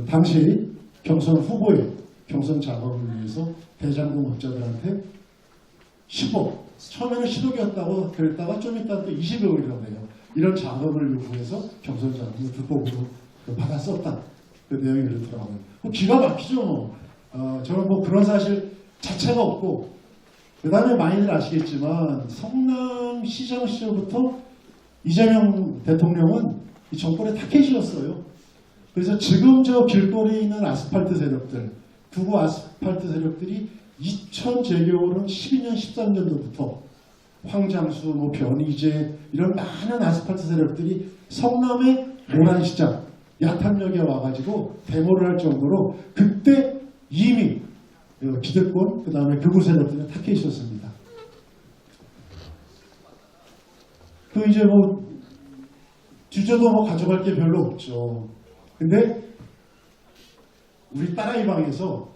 당시 경선 후보의 경선 작업을 위해서 대장동 업자들한테 10억, 처음에는 10억이었다고 그랬다가 좀 이따 또 20억이라고 해요. 이런 자금을 요구해서 경선 자금을 불법으로 받았었다. 그 내용이 그렇더라고요. 기가 막히죠. 저는 뭐 그런 사실 자체가 없고 그 다음에 많이들 아시겠지만 성남시장 시절부터 이재명 대통령은 이 정권의 타켓이었어요. 그래서 지금 저 길거리에 있는 아스팔트 세력들, 구구 아스팔트 세력들이 2000재교는 12년, 13년도부터 황장수, 뭐 변희재 이런 많은 아스팔트 세력들이 성남의 모란시장, 야탐역에 와가지고 데모를 할 정도로 그때 이미 기득권, 그 다음에 극우 세력들은 타켓이었습니다. 이제 뭐 주제도 뭐 가져갈 게 별로 없죠. 근데 우리 딸아이 방에서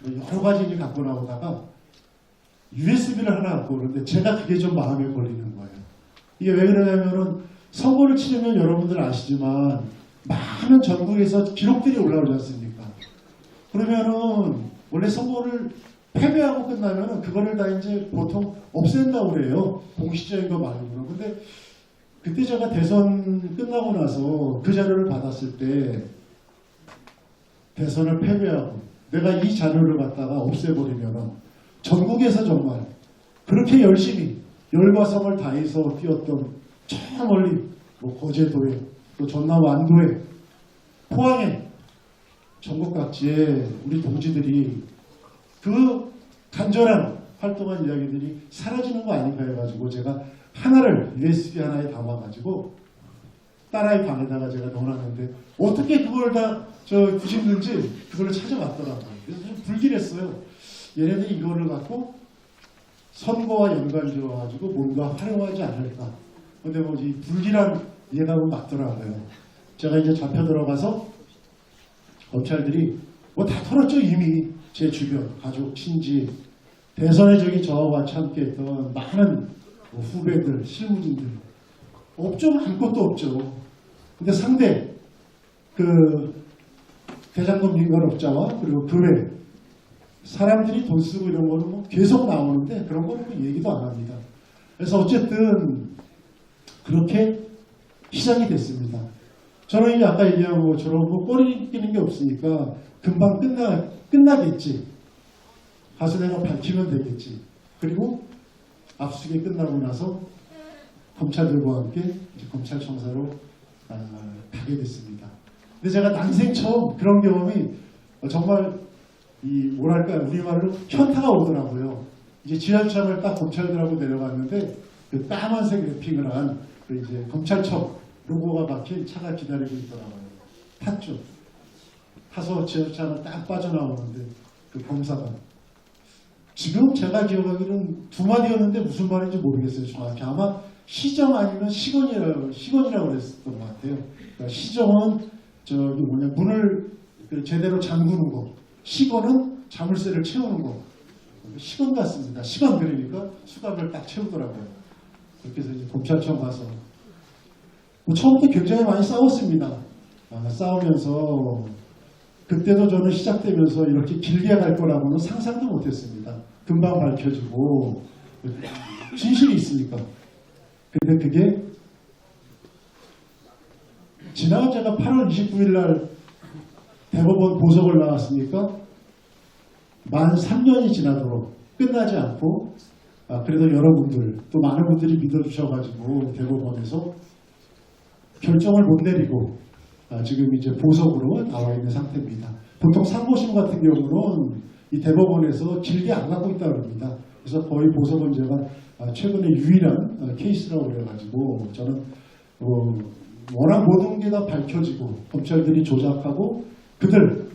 여러 가지 이제 갖고 나오다가 USB를 하나 갖고 오는데 제가 그게 좀 마음에 걸리는 거예요. 이게 왜 그러냐면은 선거를 치르면 여러분들 아시지만 많은 전국에서 기록들이 올라오지 않습니까? 그러면은 원래 선거를 패배하고 끝나면은 그거를 다 이제 보통 없앤다고 그래요. 공식적인 거 말고는. 근데 그때 제가 대선 끝나고 나서 그 자료를 받았을 때 대선을 패배하고 내가 이 자료를 갖다가 없애버리면은 전국에서 정말 그렇게 열심히 열과 성을 다해서 뛰었던 저 멀리 뭐 거제도에 또 전남 완도에 포항에 전국 각지에 우리 동지들이 그 간절한 활동한 이야기들이 사라지는 거 아닌가 해가지고 제가 하나를 USB 하나에 담아가지고 딸아이 방에다가 제가 넣어놨는데 어떻게 그걸 다 뒤집는지 그걸 찾아봤더라고요. 그래서 좀 불길했어요. 얘네들이 이거를 갖고 선거와 연관지어가지고 뭔가 활용하지 않을까. 근데 뭐 이 불길한 예감은 맞더라고요. 제가 이제 잡혀 들어가서 검찰들이 뭐 다 털었죠. 이미 제 주변 가족 친지 대선에 저와 같이 함께했던 많은 뭐 후배들 실무진들 없죠. 아무것도 없죠. 근데 상대 그 대장금 민간업자와 그리고 그 외 사람들이 돈 쓰고 이런 거는 뭐 계속 나오는데 그런 거는 뭐 얘기도 안 합니다. 그래서 어쨌든 그렇게 시작이 됐습니다. 저는 이제 아까 얘기한 것처럼 뭐 꼬리 끼는 게 없으니까 금방 끝나겠지. 가서 내가 밝히면 되겠지. 그리고 압수수색이 끝나고 나서 검찰들과 함께 이제 검찰청사로 가게 됐습니다. 근데 제가 난생 처음 그런 경험이 정말 뭐랄까 우리말로 현타가 오더라고요. 이제 지하철을 딱 검찰들하고 내려갔는데 그 까만색 랩핑을 한 그 이제 검찰청 로고가 박힌 차가 기다리고 있더라고요. 탔죠. 타서 지하철을 딱 빠져나오는데 그 검사가 지금 제가 기억하기로는 두 마디였는데 무슨 말인지 모르겠어요. 정확히 아마 시정 아니면 시건이라고 그랬었던 것 같아요. 그러니까 시정은 문을 제대로 잠그는 거, 시건은 자물쇠를 채우는 거. 시건 같습니다. 시간 그러니까 수갑을 딱 채우더라고요. 그렇게 해서 이제 검찰청 가서 뭐 처음부터 굉장히 많이 싸웠습니다. 싸우면서 그때도 저는 시작되면서 이렇게 길게 갈 거라고는 상상도 못했습니다. 금방 밝혀지고 진실이 있으니까. 근데 그게 지난 제가 8월 29일 날 대법원 보석을 나왔으니까 만 3년이 지나도록 끝나지 않고 그래도 여러분들 또 많은 분들이 믿어주셔가지고 대법원에서 결정을 못 내리고 지금 이제 보석으로 나와 있는 상태입니다. 보통 상고심 같은 경우는 이 대법원에서 길게 안 갖고 있다고 합니다. 그래서 거의 보석은 제가 최근에 유일한 케이스라고 그래가지고 저는 워낙 모든 게 다 밝혀지고 검찰들이 조작하고 그들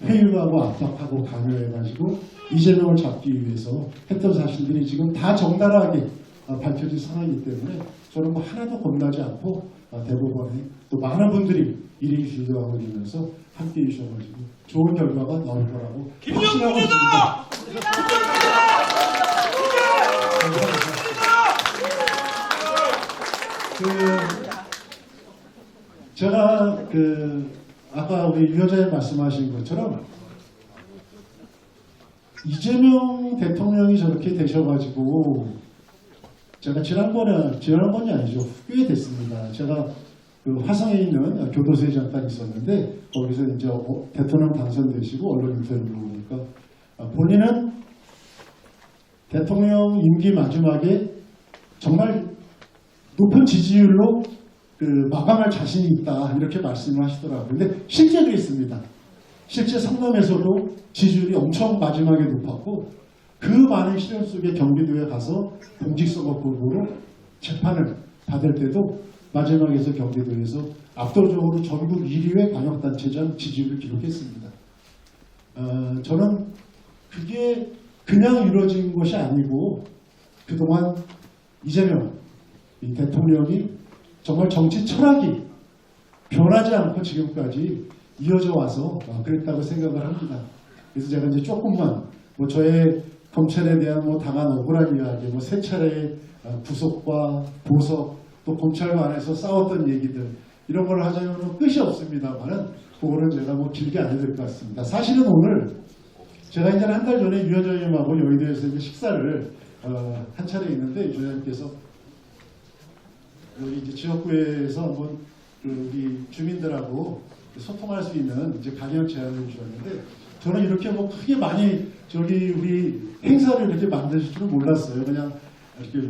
회유하고 압박하고 강요해가지고 이재명을 잡기 위해서 했던 사실들이 지금 다 적나라하게 밝혀진 상황이기 때문에 저는 뭐 하나도 겁나지 않고 대법원에 또 많은 분들이 일일이 주도하고 있면서 함께 해주셔가지고 좋은 결과가 나올 거라고 확신하고 있습니다. 제가 아까 우리 유 여자님 말씀하신 것처럼 이재명 대통령이 저렇게 되셔가지고 제가 지난번이 아니죠. 꽤 됐습니다. 제가 그 화성에 있는 교도소에 잠깐 있었는데 거기서 이제 대통령 당선되시고 언론 인터뷰를 보니까 본인은 대통령 임기 마지막에 정말 높은 지지율로 마감할 자신이 있다 이렇게 말씀을 하시더라고요. 근데 실제도 있습니다. 실제 성남에서도 지지율이 엄청 마지막에 높았고 그 많은 시련 속에 경기도에 가서 공직선거법으로 재판을 받을 때도 마지막에서 경기도에서 압도적으로 전국 1위의 광역단체장 지지율을 기록했습니다. 저는 그게 그냥 이루어진 것이 아니고 그동안 이재명 이 대통령이 정말 정치 철학이 변하지 않고 지금까지 이어져 와서 그랬다고 생각을 합니다. 그래서 제가 이제 조금만 저의 검찰에 대한 당한 억울한 이야기, 세 차례의 구속과 보석, 또 검찰과 안에서 싸웠던 얘기들 이런 걸 하자면 끝이 없습니다만은 그거는 제가 길게 안 해도 될 것 같습니다. 사실은 오늘 제가 이제 한 달 전에 유 여자님하고 여의도에서 이제 식사를 한 차례 있는데 유 여자님께서 여기 이제 지역구에서 한번 우리 주민들하고 소통할 수 있는 이제 강연 제안을 주셨는데 저는 이렇게 크게 많이 우리 행사를 이렇게 만드실 줄은 몰랐어요. 그냥 이렇게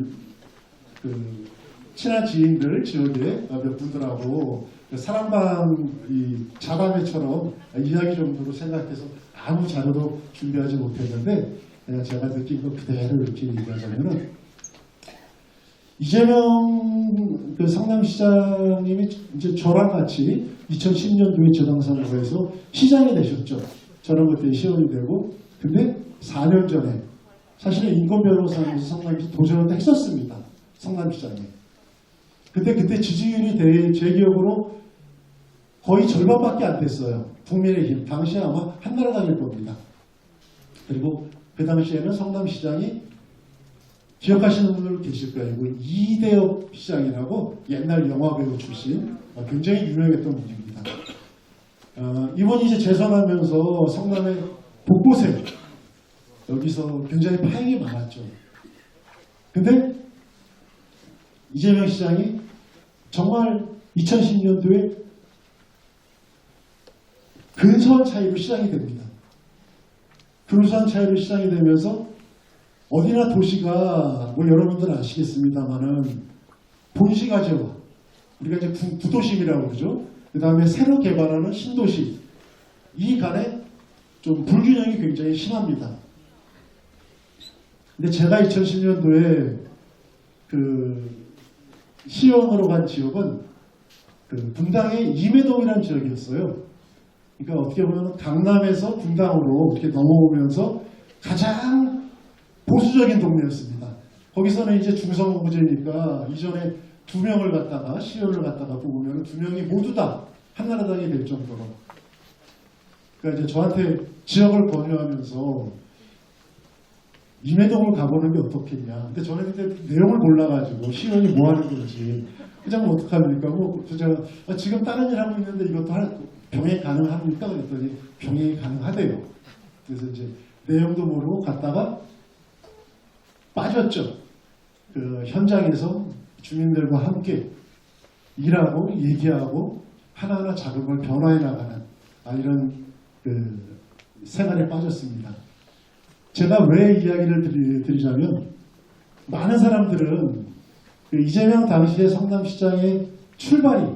친한 지인들 지역에 몇 분들하고 사랑방 자담회처럼 이야기 정도로 생각해서 아무 자료도 준비하지 못했는데 제가 느낀 거 그대로 이렇게 얘기하자면은 이재명 그 성남시장님이 이제 저랑 같이 2010년도에 지방선거에서 시장이 되셨죠. 저는 그때 시원이 되고, 근데 4년 전에 사실은 인권 변호사하면서 성남시 도전을 했었습니다. 성남시장에. 근데 그때 지지율이 제 기억으로 거의 절반밖에 안 됐어요. 국민의힘 당시에 아마 한나라당일 겁니다. 그리고 그 당시에는 성남시장이 기억하시는 분들 계실 거예요. 이대엽 시장이라고 옛날 영화배우 출신 굉장히 유명했던 분입니다. 이분이 이제 재선하면서 성남의 곳곳에 여기서 굉장히 파행이 많았죠. 근데 이재명 시장이 정말 2010년도에 근소한 차이로 시작이 됩니다. 근소한 차이로 시작이 되면서 어디나 도시가 뭐 여러분들은 아시겠습니다만은 본시가지와 우리가 이제 구도심이라고 그러죠. 그 다음에 새로 개발하는 신도시 이 간에 좀 불균형이 굉장히 심합니다. 근데 제가 2010년도에 그 시의원으로 간 지역은 그 분당의 임해동이라는 지역이었어요. 그러니까 어떻게 보면 강남에서 분당으로 이렇게 넘어오면서 가장 보수적인 동네였습니다. 거기서는 이제 중성부제니까 이전에 2명을 갖다가 시의원을 갖다가 뽑으면 2명이 모두 다 한나라당이 될 정도로. 그러니까 이제 저한테 지역을 권유하면서 임해동을 가보는 게 어떻겠냐. 근데 저는 그때 내용을 몰라가지고 시의원이 뭐 하는 건지. 그냥 어떡합니까? 뭐 제가 지금 다른 일 하고 있는데 이것도 병행 가능합니까? 그랬더니 병행이 가능하대요. 그래서 이제 내용도 모르고 갔다가 빠졌죠. 그 현장에서 주민들과 함께 일하고 얘기하고 하나하나 작은 걸 변화해 나가는 이런 그 생활에 빠졌습니다. 제가 왜 이야기를 드리자면 많은 사람들은 그 이재명 당시의 성남시장의 출발이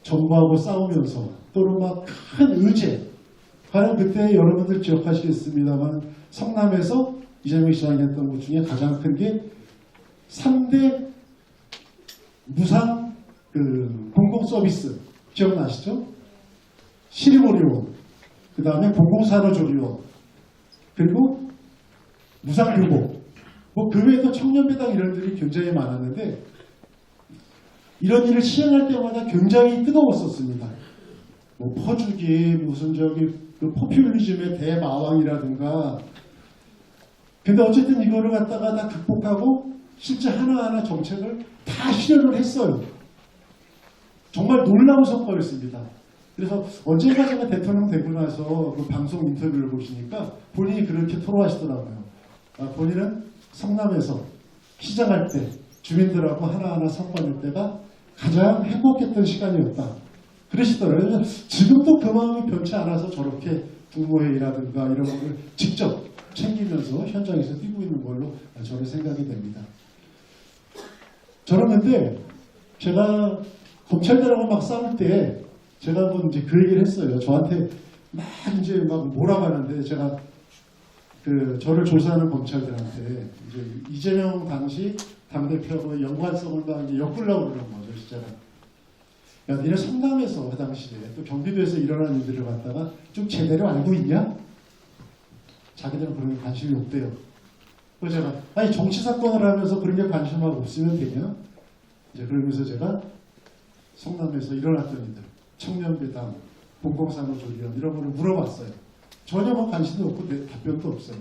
정부하고 싸우면서 또는 막 큰 의제 과연 그때 여러분들 기억하시겠습니다만 성남에서 이재명 시장이 했던 것 중에 가장 큰 게 3대 무상 그 공공 서비스 기억나시죠? 시립의료원, 그 다음에 공공산후조리원, 그리고 무상교복. 뭐 그 외에도 청년배당 이런 일이 굉장히 많았는데 이런 일을 시행할 때마다 굉장히 뜨거웠었습니다. 뭐 퍼주기 무슨 그 포퓰리즘의 대마왕이라든가. 근데 어쨌든 이거를 갖다가 다 극복하고 실제 하나하나 정책을 다 실현을 했어요. 정말 놀라운 성과였습니다. 그래서 언젠가 제가 대통령 되고 나서 그 방송 인터뷰를 보시니까 본인이 그렇게 토로하시더라고요. 본인은 성남에서 시장할 때 주민들하고 하나하나 성과낼 때가 가장 행복했던 시간이었다. 그러시더라고요. 지금도 그 마음이 변치 않아서 저렇게 국무회의라든가 이런 것을 직접 챙기면서 현장에서 뛰고 있는 걸로 저는 생각이 됩니다. 저는 근데 제가 검찰들하고 막 싸울 때 제가 한번 이제 그 얘기를 했어요. 저한테 막 이제 막 몰아가는데 제가 그 저를 조사하는 검찰들한테 이제 이재명 당시 당대표하고 연관성을 막 이제 엮으려고 그러는 거죠, 진짜는. 야, 니네 성남에서 그 당시에 또 경기도에서 일어난 일들을 갖다가 좀 제대로 알고 있냐? 자기들은 그런 게 관심이 없대요. 그래서 제가 아니 정치 사건을 하면서 그런 게 관심하고 없으면 되냐? 이제 그러면서 제가 성남에서 일어났던 일들, 청년배당, 공공산후조리원 이런 거를 물어봤어요. 전혀 뭐 관심도 없고 답변도 없어요.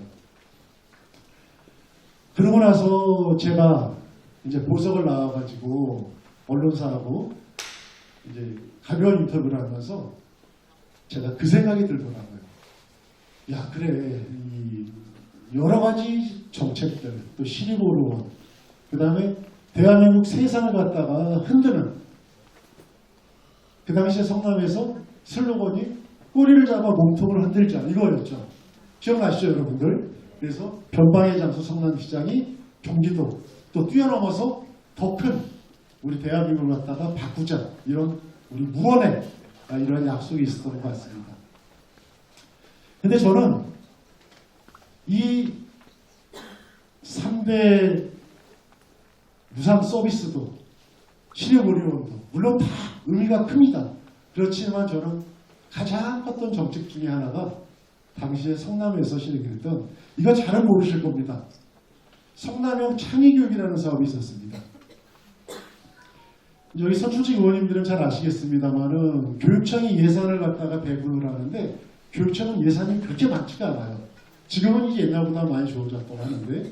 그러고 나서 제가 이제 보석을 나와가지고 언론사하고 이제 가벼운 인터뷰를 하면서 제가 그 생각이 들더라고요. 야, 그래. 이 여러 가지 정책들, 또 시립의료원, 그 다음에 대한민국 세상을 갖다가 흔드는 그 당시에 성남에서 슬로건이 꼬리를 잡아 몸통을 흔들자 이거였죠. 기억나시죠, 여러분들? 그래서 변방의 장소 성남시장이 경기도 또 뛰어넘어서 더 큰 우리 대한민국을 갖다가 바꾸자 이런 우리 무언의 이런 약속이 있었던 것 같습니다. 근데 저는 이 3대 무상 서비스도 실력 어려움도 물론 다 의미가 큽니다. 그렇지만 저는 가장 컸던 정책 중에 하나가 당시에 성남에서 실행했던, 이거 잘은 모르실 겁니다. 성남형 창의교육이라는 사업이 있었습니다. 여기 선출직 의원님들은 잘 아시겠습니다만은 교육청이 예산을 갖다가 배분을 하는데 교육청은 예산이 그렇게 많지가 않아요. 지금은 이게 옛날보다 많이 좋아졌다고 하는데,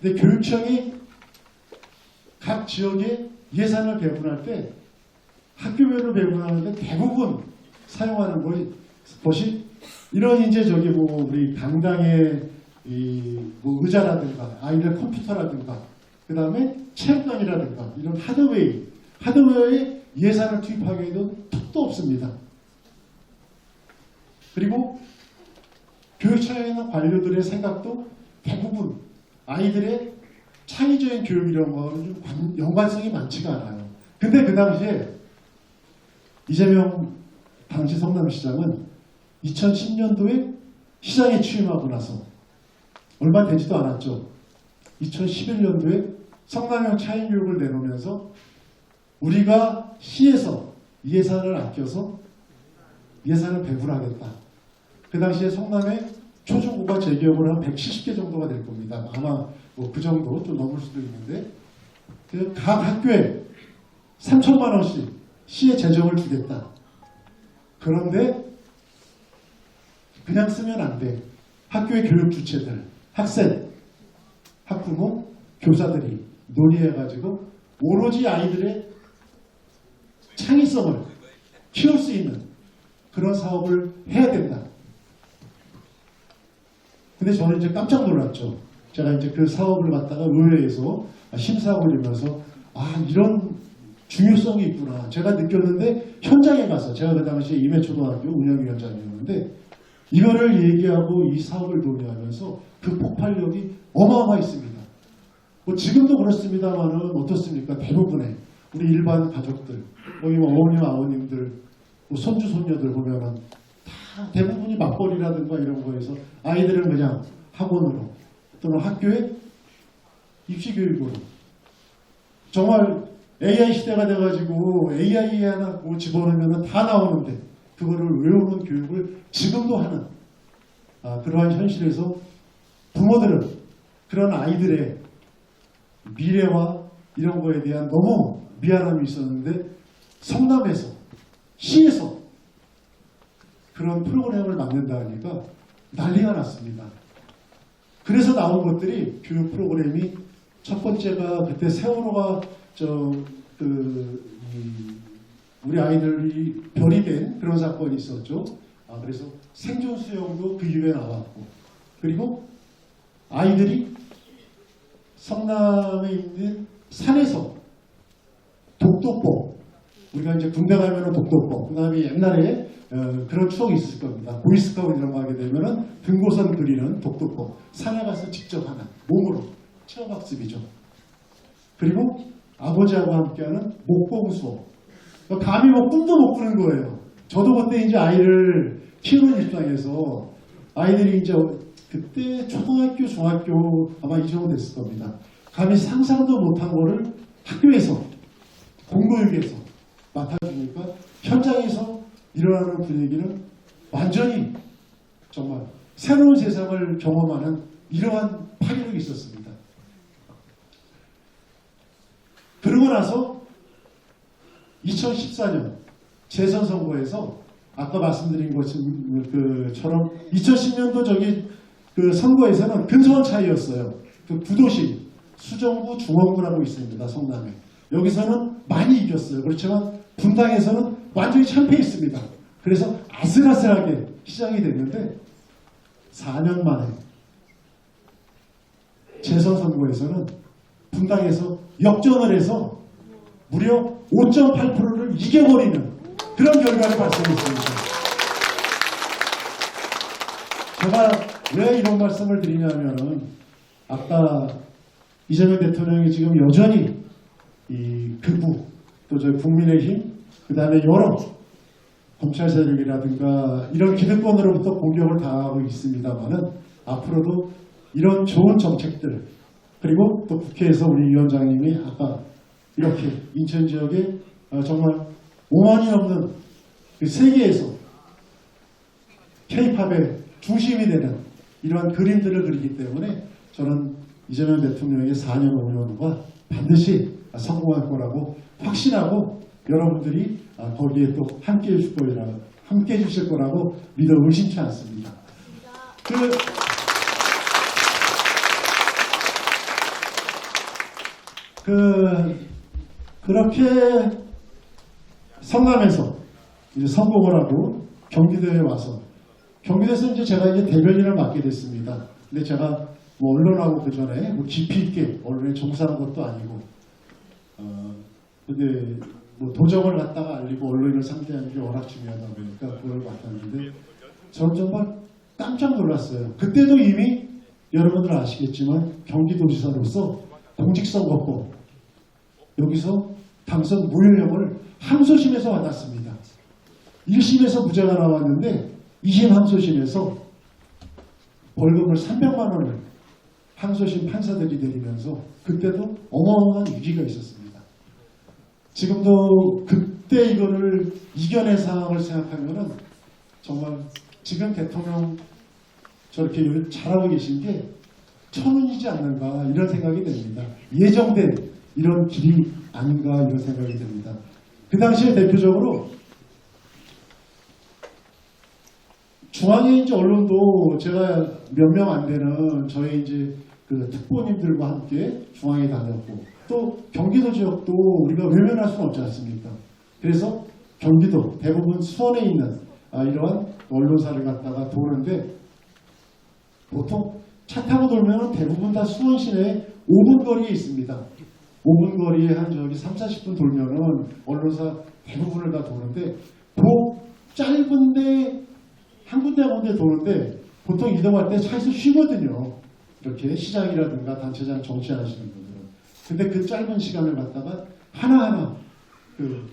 근데 교육청이 각 지역에 예산을 배분할 때 학교별로 배분하는데 대부분 사용하는 것이 이런 이제 저기 뭐 우리 강당의 뭐 의자라든가 아이들 컴퓨터라든가 그 다음에 체육관이라든가 이런 하드웨어에 예산을 투입하기에도 턱도 없습니다. 그리고 교육청에 있는 관료들의 생각도 대부분 아이들의 창의적인 교육 이런 거는 좀 연관성이 많지가 않아요. 근데 그 당시에 이재명 당시 성남시장은 2010년도에 시장에 취임하고 나서 얼마 되지도 않았죠. 2011년도에 성남형 창의교육을 내놓으면서 우리가 시에서 예산을 아껴서 예산을 배분하겠다. 그 당시에 성남의 초중고가 제 기억으로 한 170개 정도가 될 겁니다. 아마 뭐 그 정도 좀 넘을 수도 있는데 각 학교에 3천만 원씩 시에 재정을 주겠다. 그런데 그냥 쓰면 안 돼. 학교의 교육 주체들, 학생, 학부모, 교사들이 논의해가지고 오로지 아이들의 창의성을 키울 수 있는 그런 사업을 해야 된다. 근데 저는 이제 깜짝 놀랐죠. 제가 이제 그 사업을 갖다가 의회에서 심사 올리면서 이런 중요성이 있구나. 제가 느꼈는데 현장에 가서 제가 그 당시에 임해초등학교 운영위원장이었는데 이거를 얘기하고 이 사업을 논의하면서 그 폭발력이 어마어마했습니다. 뭐 지금도 그렇습니다만은 어떻습니까? 대부분의 우리 일반 가족들, 여기 뭐 어머님, 아버님들, 뭐 손주, 손녀들 보면은 다 대부분이 맞벌이라든가 이런 거에서 아이들은 그냥 학원으로 또는 학교에 입시교육으로 정말 AI 시대가 돼가지고 AI 하나 뭐 집어넣으면 다 나오는데 그거를 외우는 교육을 지금도 하는 그러한 현실에서 부모들은 그런 아이들의 미래와 이런 거에 대한 너무 미안함이 있었는데 성남에서 시에서 그런 프로그램을 만든다 하니까 난리가 났습니다. 그래서 나온 것들이 교육 프로그램이 첫 번째가 그때 세월호가 우리 아이들이 별이 된 그런 사건이 있었죠. 그래서 생존 수영도 그 이후에 나왔고, 그리고 아이들이 성남에 있는 산에서 독도법, 우리가 이제 군대 가면은 독도법, 그 다음에 옛날에 그런 추억이 있을 겁니다. 보이스카우트 이런 거 하게 되면은 등고선 그리는 독도법, 산에 가서 직접 하는 몸으로 체험학습이죠. 그리고 아버지하고 함께하는 목공 수업. 감히 뭐 꿈도 못 꾸는 거예요. 저도 그때 이제 아이를 키우는 입장에서 아이들이 이제 그때 초등학교, 중학교 아마 이 정도 됐을 겁니다. 감히 상상도 못한 거를 학교에서 공교육에서 맡아주니까 현장에서 일어나는 분위기는 완전히 정말 새로운 세상을 경험하는 이러한 파괴력이 있었습니다. 그러고 나서 2014년 재선 선거에서 아까 말씀드린 것처럼 2010년도 그 선거에서는 근소한 차이였어요. 그 구도시 수정구 중원구라고 있습니다. 성남에. 여기서는 많이 이겼어요. 그렇지만 분당에서는 완전히 참패했습니다. 그래서 아슬아슬하게 시작이 됐는데 4년 만에 재선 선거에서는 분당에서 역전을 해서 무려 5.8%를 이겨버리는 그런 결과를 발생했습니다. 제가 왜 이런 말씀을 드리냐면은 아까 이재명 대통령이 지금 여전히 이 극우 또 저희 국민의힘 그 다음에 여러 검찰 세력이라든가 이런 기득권으로부터 공격을 당하고 있습니다만은 앞으로도 이런 좋은 정책들 그리고 또 국회에서 우리 위원장님이 아까 이렇게 인천 지역에 정말 5만이 넘는 그 세계에서 K-팝의 중심이 되는 이러한 그림들을 그리기 때문에 저는 이재명 대통령의 4년 5년과 반드시 성공할 거라고 확신하고 여러분들이 거기에 또 함께 해주실 거라고 믿어 의심치 않습니다. 그렇게 성남에서 이제 성공을 하고 경기도에 와서 경기도에서 이제 제가 이제 대변인을 맡게 됐습니다. 근데 제가 뭐 언론하고 그 전에 뭐 깊이 있게 언론에 종사한 것도 아니고, 근데 뭐 도정을 갖다가 알리고 언론인을 상대하는 게 워낙 중요하다 보니까 그걸 맡았는데 저는 정말 깜짝 놀랐어요. 그때도 이미 여러분들 아시겠지만 경기도지사로서 공직선거법 여기서 당선 무효형을 항소심에서 받았습니다. 1심에서 무죄가 나왔는데 2심 항소심에서 벌금을 300만 원을 항소심 판사들이 내리면서 그때도 어마어마한 위기가 있었습니다. 지금도 그때 이거를 이겨낸 상황을 생각하면은 정말 지금 대통령 저렇게 잘하고 계신 게 천운이지 않는가 이런 생각이 됩니다. 예정된 이런 길이 아닌가 이런 생각이 듭니다. 그 당시에 대표적으로 중앙에 이제 언론도 제가 몇 명 안 되는 저희 이제 그 특보님들과 함께 중앙에 다녔고 또 경기도 지역도 우리가 외면할 수는 없지 않습니까? 그래서 경기도 대부분 수원에 있는 이러한 언론사를 갖다가 도는데 보통 차 타고 돌면 대부분 다 수원 시내에 5분 거리에 있습니다. 5분 거리에 한 저기 30-40분 돌면은 언론사 대부분을 다 도는데 그 짧은데 한 군데 한 군데 도는데 보통 이동할 때 차에서 쉬거든요. 이렇게 시장이라든가 단체장 정치하시는 분들은. 근데 그 짧은 시간을 갖다가 하나하나 그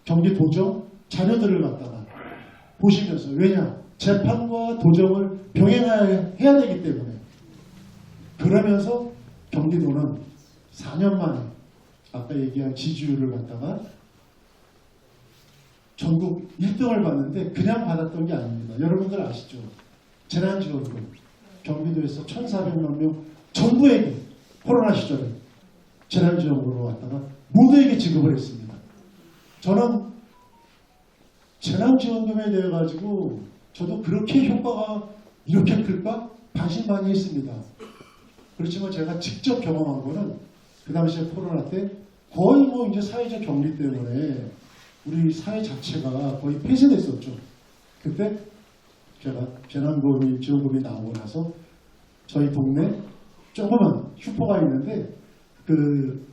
경기도정 자료들을 갖다가 보시면서 왜냐? 재판과 도정을 병행해야 되기 때문에 그러면서 경기도는 4년 만에 아까 얘기한 지지율을 갖다가 전국 1등을 받는데 그냥 받았던 게 아닙니다. 여러분들 아시죠? 재난지원금 경기도에서 1,400만 명 전부에게 코로나 시절에 재난지원금으로 갖다가 모두에게 지급을 했습니다. 저는 재난지원금에 대해 가지고 저도 그렇게 효과가 이렇게 클까 반신반의했습니다. 그렇지만 제가 직접 경험한 거는 그 당시에 코로나 때 거의 뭐 이제 사회적 격리 때문에 우리 사회 자체가 거의 폐쇄됐었죠. 그때 제가 재난지원금이 나오고 나서 저희 동네 조그만 슈퍼가 있는데 그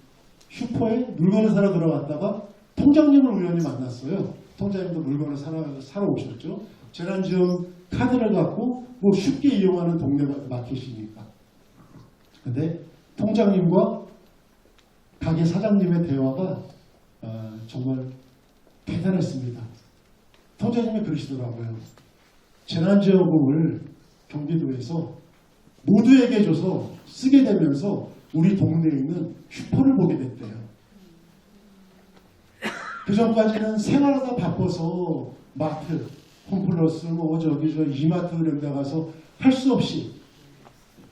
슈퍼에 물건을 사러 들어갔다가 통장님을 우연히 만났어요. 통장님도 물건을 사러 오셨죠. 재난지원 카드를 갖고 뭐 쉽게 이용하는 동네 마켓이니까. 근데 통장님과 가게 사장님의 대화가 정말 대단했습니다. 통장님이 그러시더라고요. 재난지원금을 경기도에서 모두에게 줘서 쓰게 되면서 우리 동네에 있는 슈퍼를 보게 됐대요. 그 전까지는 생활하다 바빠서 마트, 홈플러스, 뭐 저기 저 이마트 이런 데 가서 할 수 없이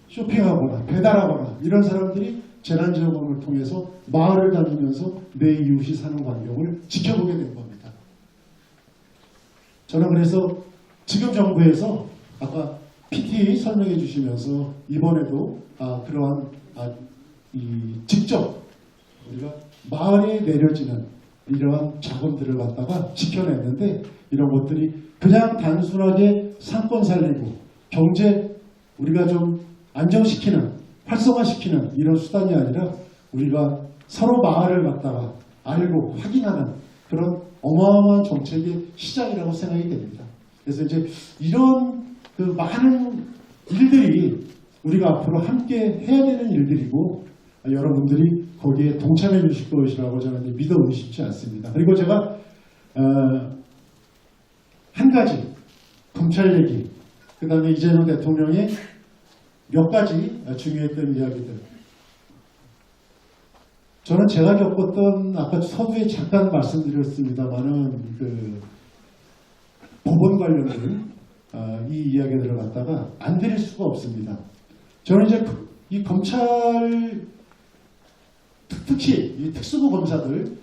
쇼핑하거나 배달하거나 이런 사람들이 재난지원금을 통해서 마을을 다니면서 내 이웃이 사는 환경을 지켜보게 된 겁니다. 저는 그래서 지금 정부에서 아까 PT 설명해 주시면서 이번에도 그러한 직접 우리가 마을에 내려지는 이러한 자금들을 갖다가 지켜냈는데 이런 것들이 그냥 단순하게 상권 살리고 경제 우리가 좀 안정시키는 활성화시키는 이런 수단이 아니라 우리가 서로 마을을 갖다가 알고 확인하는 그런 어마어마한 정책의 시작이라고 생각이 됩니다. 그래서 이제 이런 그 많은 일들이 우리가 앞으로 함께 해야 되는 일들이고 여러분들이 거기에 동참해 주실 것이라고 저는 믿어 의심치 않습니다. 그리고 제가 한 가지 검찰 얘기 그 다음에 이재명 대통령의 몇 가지 중요했던 이야기들. 저는 제가 겪었던 아까 서두에 잠깐 말씀드렸습니다만은 그 법원 관련된 이 이야기들을 갖다가 안 드릴 수가 없습니다. 저는 이제 이 검찰 특히 이 특수부 검사들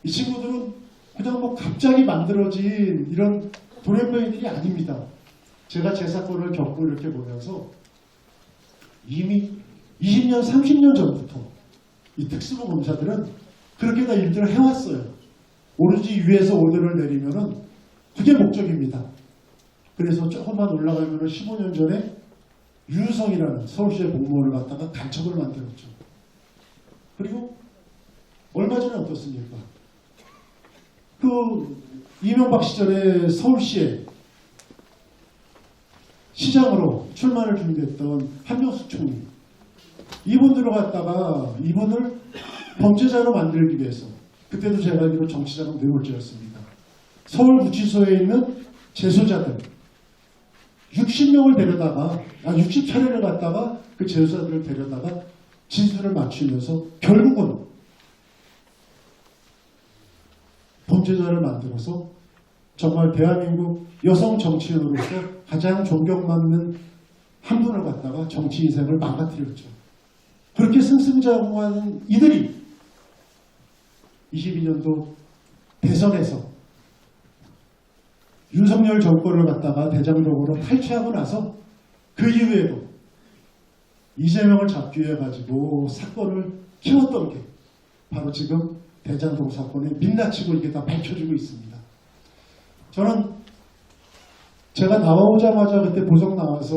이 친구들은 그냥 뭐 갑자기 만들어진 이런 돌연변이들이 아닙니다. 제가 제 사건을 겪고 이렇게 보면서 이미 20년, 30년 전부터 이 특수부 검사들은 그렇게 다 일들을 해왔어요. 오로지 위에서 오더를 내리면은 그게 목적입니다. 그래서 조금만 올라가면은 15년 전에 유성이라는 서울시의 공무원을 갖다가 간첩을 만들었죠. 그리고 얼마 전에 어떻습니까? 그 이명박 시절에 서울시에 시장으로 출마를 준비했던 한명숙 총리, 이분들을 갖다가 이분을 범죄자로 만들기 위해서, 그때도 제가 알기로 정치자금 뇌물죄였습니다. 서울구치소에 있는 재소자들 60명을 데려다가 60차례를 갖다가 그 재소자들을 데려다가 진술을 맞추면서 결국은 범죄자를 만들어서 정말 대한민국 여성 정치인으로서 가장 존경받는 한 분을 갖다가 정치 인생을 망가뜨렸죠. 그렇게 승승장구하는 이들이 22년도 대선에서 윤석열 정권을 갖다가 대장동으로 탈취하고 나서 그 이후에도 이재명을 잡기 위해 가지고 사건을 키웠던 게 바로 지금 대장동 사건에 민낯치고 이게 다 밝혀지고 있습니다. 저는 제가 나오자마자 그때 보석 나와서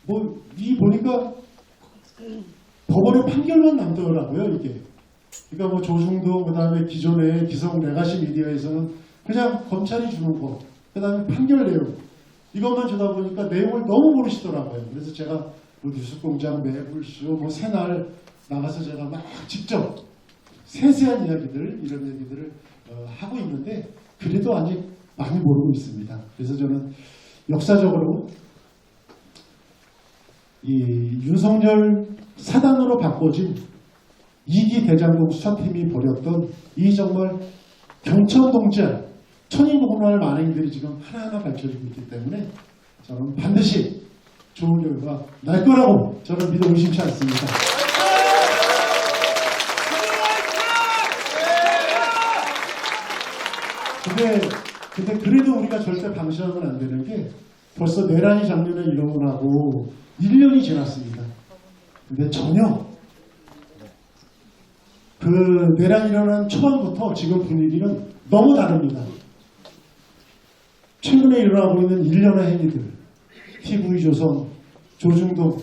뭐 이 보니까 법원의 판결만 남더라고요, 이게. 그러니까 뭐 조중동, 그 다음에 기존의 기성 레가시 미디어에서는 그냥 검찰이 주는 거, 그 다음에 판결 내용, 이것만 주다 보니까 내용을 너무 모르시더라고요. 그래서 제가 뭐 뉴스공장, 매불쇼, 뭐 새날 나가서 제가 막 직접 세세한 이야기들, 이런 얘기들을 하고 있는데, 그래도 아직 많이 모르고 있습니다. 그래서 저는 역사적으로 이 윤석열 사단으로 바꿔진 2기 대장동 수사팀이 벌였던 이 정말 경천동지할 천인공노할 만행들이 지금 하나하나 밝혀지고 있기 때문에 저는 반드시 좋은 결과 날 거라고 저는 믿어 의심치 않습니다. 근데 그래도 우리가 절대 방심하면 안 되는 게 벌써 내란이 작년에 일어나고 1년이 지났습니다. 근데 전혀 그 내란이 일어난 초반부터 지금 분위기는 너무 다릅니다. 최근에 일어나고 있는 일련의 행위들, TV조선, 조중동,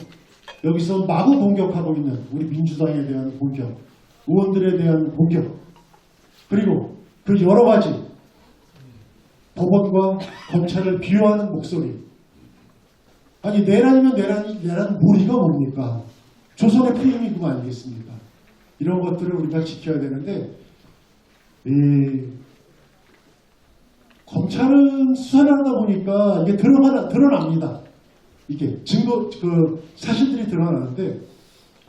여기서 마구 공격하고 있는 우리 민주당에 대한 공격, 의원들에 대한 공격, 그리고 그 여러 가지 법원과 검찰을 비호하는 목소리. 아니 내란이면 내란 무리가 뭡니까? 조선의 프레임이고 아니겠습니까? 이런 것들을 우리가 지켜야 되는데 검찰은 수사를 하다 보니까 이게 드러납니다. 이게 증거 사실들이 드러나는데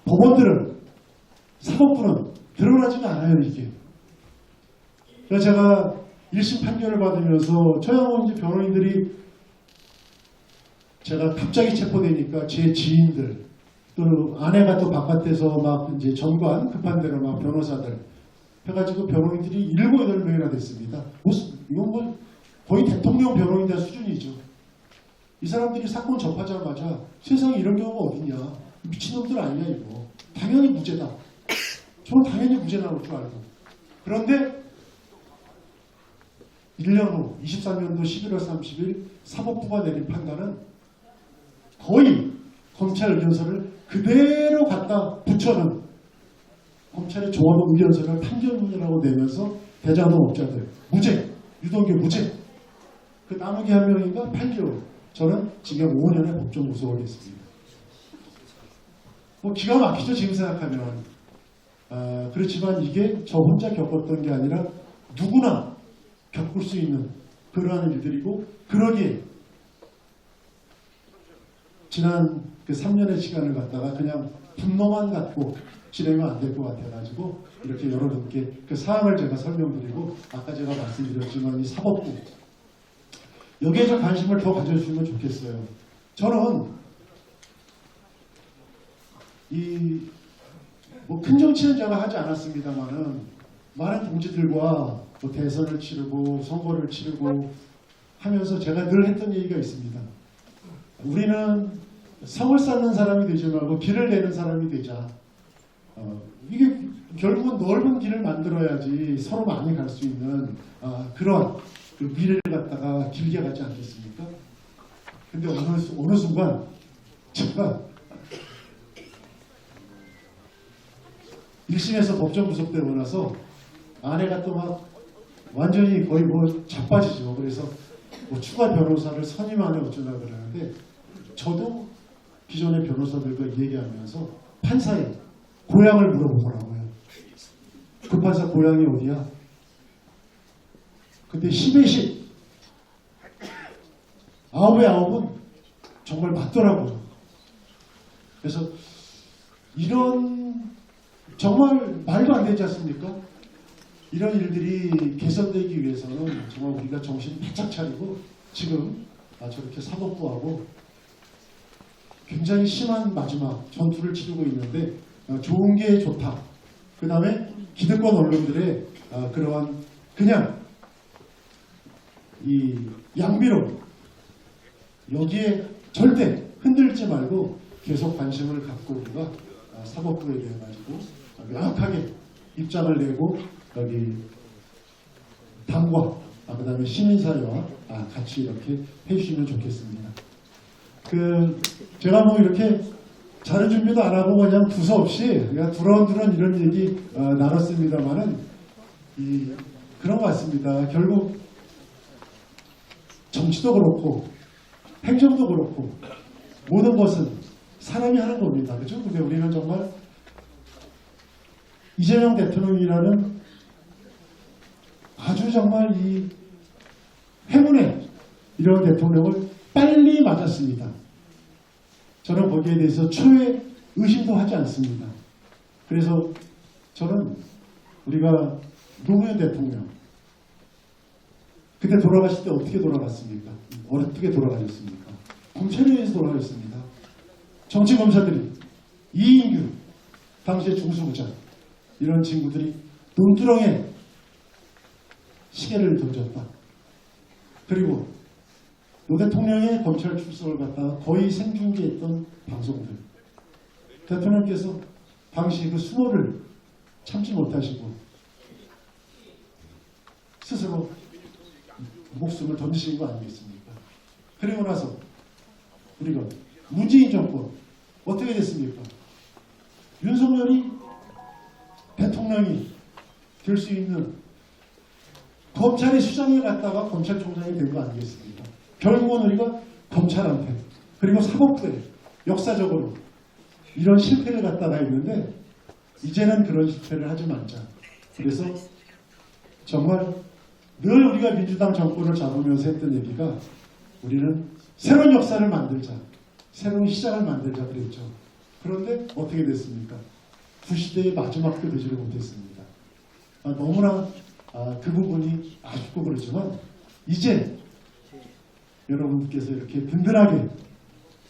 법원들은 사법부는 드러나지가 않아요. 이게. 그래서 제가 1심 판결을 받으면서 저하고 이제 변호인들이 제가 갑자기 체포되니까 제 지인들 또 아내가 또 바깥에서 막 이제 전관 급한 대로 막 변호사들 해가지고 변호인들이 7, 8명이나 됐습니다. 무슨 이건 뭐 거의 대통령 변호인들 수준이죠. 이 사람들이 사건 접하자마자 세상에 이런 경우가 어딨냐, 미친놈들 아니냐 이거, 당연히 무죄다. 저는 당연히 무죄 나올 줄 알고. 그런데 1년 후 23년도 11월 30일 사법부가 내린 판단은 거의 검찰 의견서를 그대로 갖다 붙여는 검찰의 조합원 의견서를 판결문이라고 내면서 대장동 업자들 무죄, 유동규 무죄, 그 나머지 한 명인가 8개월, 저는 징역 5년에 법정 구속을 했습니다. 뭐 기가 막히죠 지금 생각하면. 그렇지만 이게 저 혼자 겪었던 게 아니라 누구나 겪을 수 있는 그러한 일들이고, 그러기에 지난 그 3년의 시간을 갖다가 그냥 분노만 갖고 진행은 안 될 것 같아가지고 이렇게 여러분께 그 사항을 제가 설명드리고 아까 제가 말씀드렸지만 이 사법부 여기에 좀 관심을 더 가져주시면 좋겠어요. 저는 이 뭐 큰 정치는 제가 하지 않았습니다만은 많은 동지들과 뭐 대선을 치르고 선거를 치르고 하면서 제가 늘 했던 얘기가 있습니다. 우리는 성을 쌓는 사람이 되지 말고 길을 내는 사람이 되자. 이게 결국은 넓은 길을 만들어야지 서로 많이 갈 수 있는 그런 그 미래를 갖다가 길게 가지 않겠습니까? 근데 어느 순간 제가 1심에서 법정 구속되고 나서 아내가 또 막 완전히 거의 뭐 자빠지죠. 그래서 뭐 추가 변호사를 선임하네 어쩌나 그러는데 저도 기존의 변호사들과 얘기하면서 판사의 고향을 물어보더라고요. 그 판사 고향이 어디야? 그때 10에 10 9에 9은 정말 맞더라고요. 그래서 이런 정말 말도 안 되지 않습니까? 이런 일들이 개선되기 위해서는 정말 우리가 정신 바짝 차리고 지금 저렇게 사법부하고 굉장히 심한 마지막 전투를 치르고 있는데 좋은 게 좋다. 그 다음에 기득권 언론들의 그러한 그냥 이 양비론 여기에 절대 흔들지 말고 계속 관심을 갖고 우리가 사법부에 대해 가지고 명확하게 입장을 내고 여기 당과 그다음에 시민사회와 같이 이렇게 해주시면 좋겠습니다. 제가 뭐 이렇게 자료 준비도 안 하고 그냥 두서없이 그냥 두런두런 이런 얘기 나눴습니다만은 그런 것 같습니다. 결국 정치도 그렇고 행정도 그렇고 모든 것은 사람이 하는 겁니다. 그렇죠? 근데 우리는 정말 이재명 대통령이라는 아주 정말 이 행운의 이런 대통령을 빨리 맞았습니다. 저는 거기에 대해서 초의 의심도 하지 않습니다. 그래서 저는 우리가 노무현 대통령 그때 돌아가실 때 어떻게 돌아갔습니까? 어떻게 돌아가셨습니까? 검찰에 의해서 돌아가셨습니다. 정치검사들이 이인규 당시의 중수부장 이런 친구들이 논두렁에 시계를 던졌다. 그리고 노 대통령의 검찰 출석을 갖다가 거의 생중계했던 방송들. 대통령께서 당시 그 수모를 참지 못하시고 스스로 목숨을 던지신 거 아니겠습니까? 그리고 나서 우리가 문재인 정권 어떻게 됐습니까? 윤석열이 대통령이 될 수 있는 검찰의 수장에 갔다가 검찰총장이 된 거 아니겠습니까? 결국은 우리가 검찰한테 그리고 사법부에 역사적으로 이런 실패를 갖다가 했는데 이제는 그런 실패를 하지 말자. 그래서 정말 늘 우리가 민주당 정권을 잡으면서 했던 얘기가 우리는 새로운 역사를 만들자. 새로운 시작을 만들자 그랬죠. 그런데 어떻게 됐습니까? 구시대의 마지막도 되지를 못했습니다. 너무나 그 부분이 아쉽고 그렇지만 이제 여러분께서 이렇게 든든하게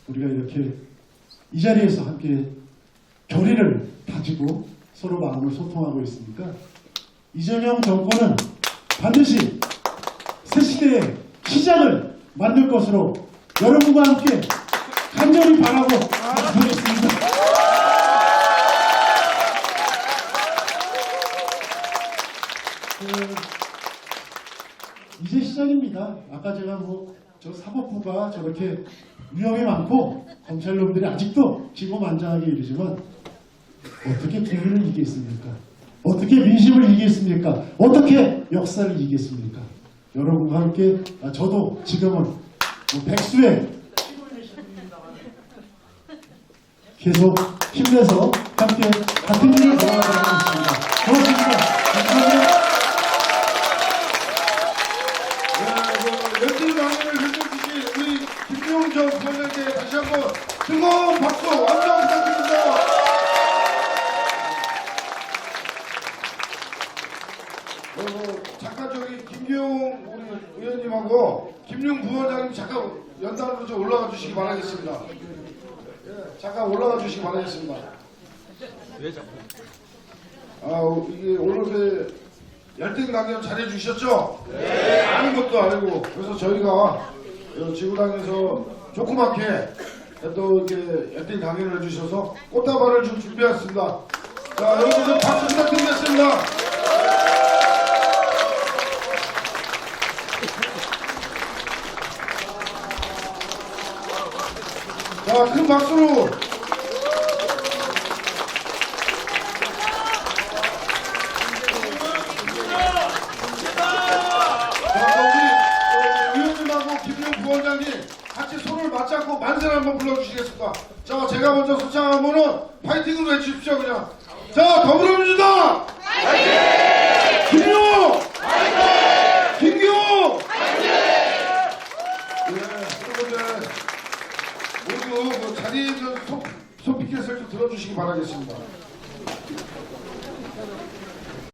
우리가 이렇게 이 자리에서 함께 결의를 다지고 서로 마음을 소통하고 있으니까 이재명 정권은 반드시 새 시대의 시작을 만들 것으로 여러분과 함께 간절히 바라고 하겠습니다. 이제 시작입니다. 아까 제가 저 사법부가 저렇게 위험이 많고 검찰놈들이 아직도 기고만장하게 이르지만 어떻게 국민을 이기겠습니까? 어떻게 민심을 이기겠습니까? 어떻게 역사를 이기겠습니까? 여러분과 함께 저도 지금은 백수의 계속 힘내서 함께 같은 길을 걸어가도록 하겠습니다. 고맙습니다. 감사합니다. 연진 방문을 해주신 우리 김용정 부장님께 다시 한번 뜨거운 박수 완전 부탁드립니다. 잠깐 저기 김기용 우리 의원님하고 김용 부원장님 잠깐 연단으로 좀 올라가 주시기 바라겠습니다. 잠깐 올라가 주시기 바라겠습니다. 이게 오늘 그 열띤 강연 잘해 주셨죠? 네. 아는 것도 아니고 그래서 저희가 지구당에서 조그맣게 또 이렇게 열띤 강연을 해주셔서 꽃다발을 좀 준비했습니다. 자, 여러분들 박수 부탁드리겠습니다. 자, 큰 박수로. 자, 우리 의원님하고 김용 부원장님 같이 손을 맞잡고 만세를 한번 불러주시겠습니다. 자, 제가 먼저 소창하면은 파이팅으로 해주십시오, 그냥. 자, 더불어민주당! 파이팅! 김용! 파이팅! 김용! 파이팅! 여러분들 모두 자리에 있는 손피켓을 좀 들어주시기 바라겠습니다.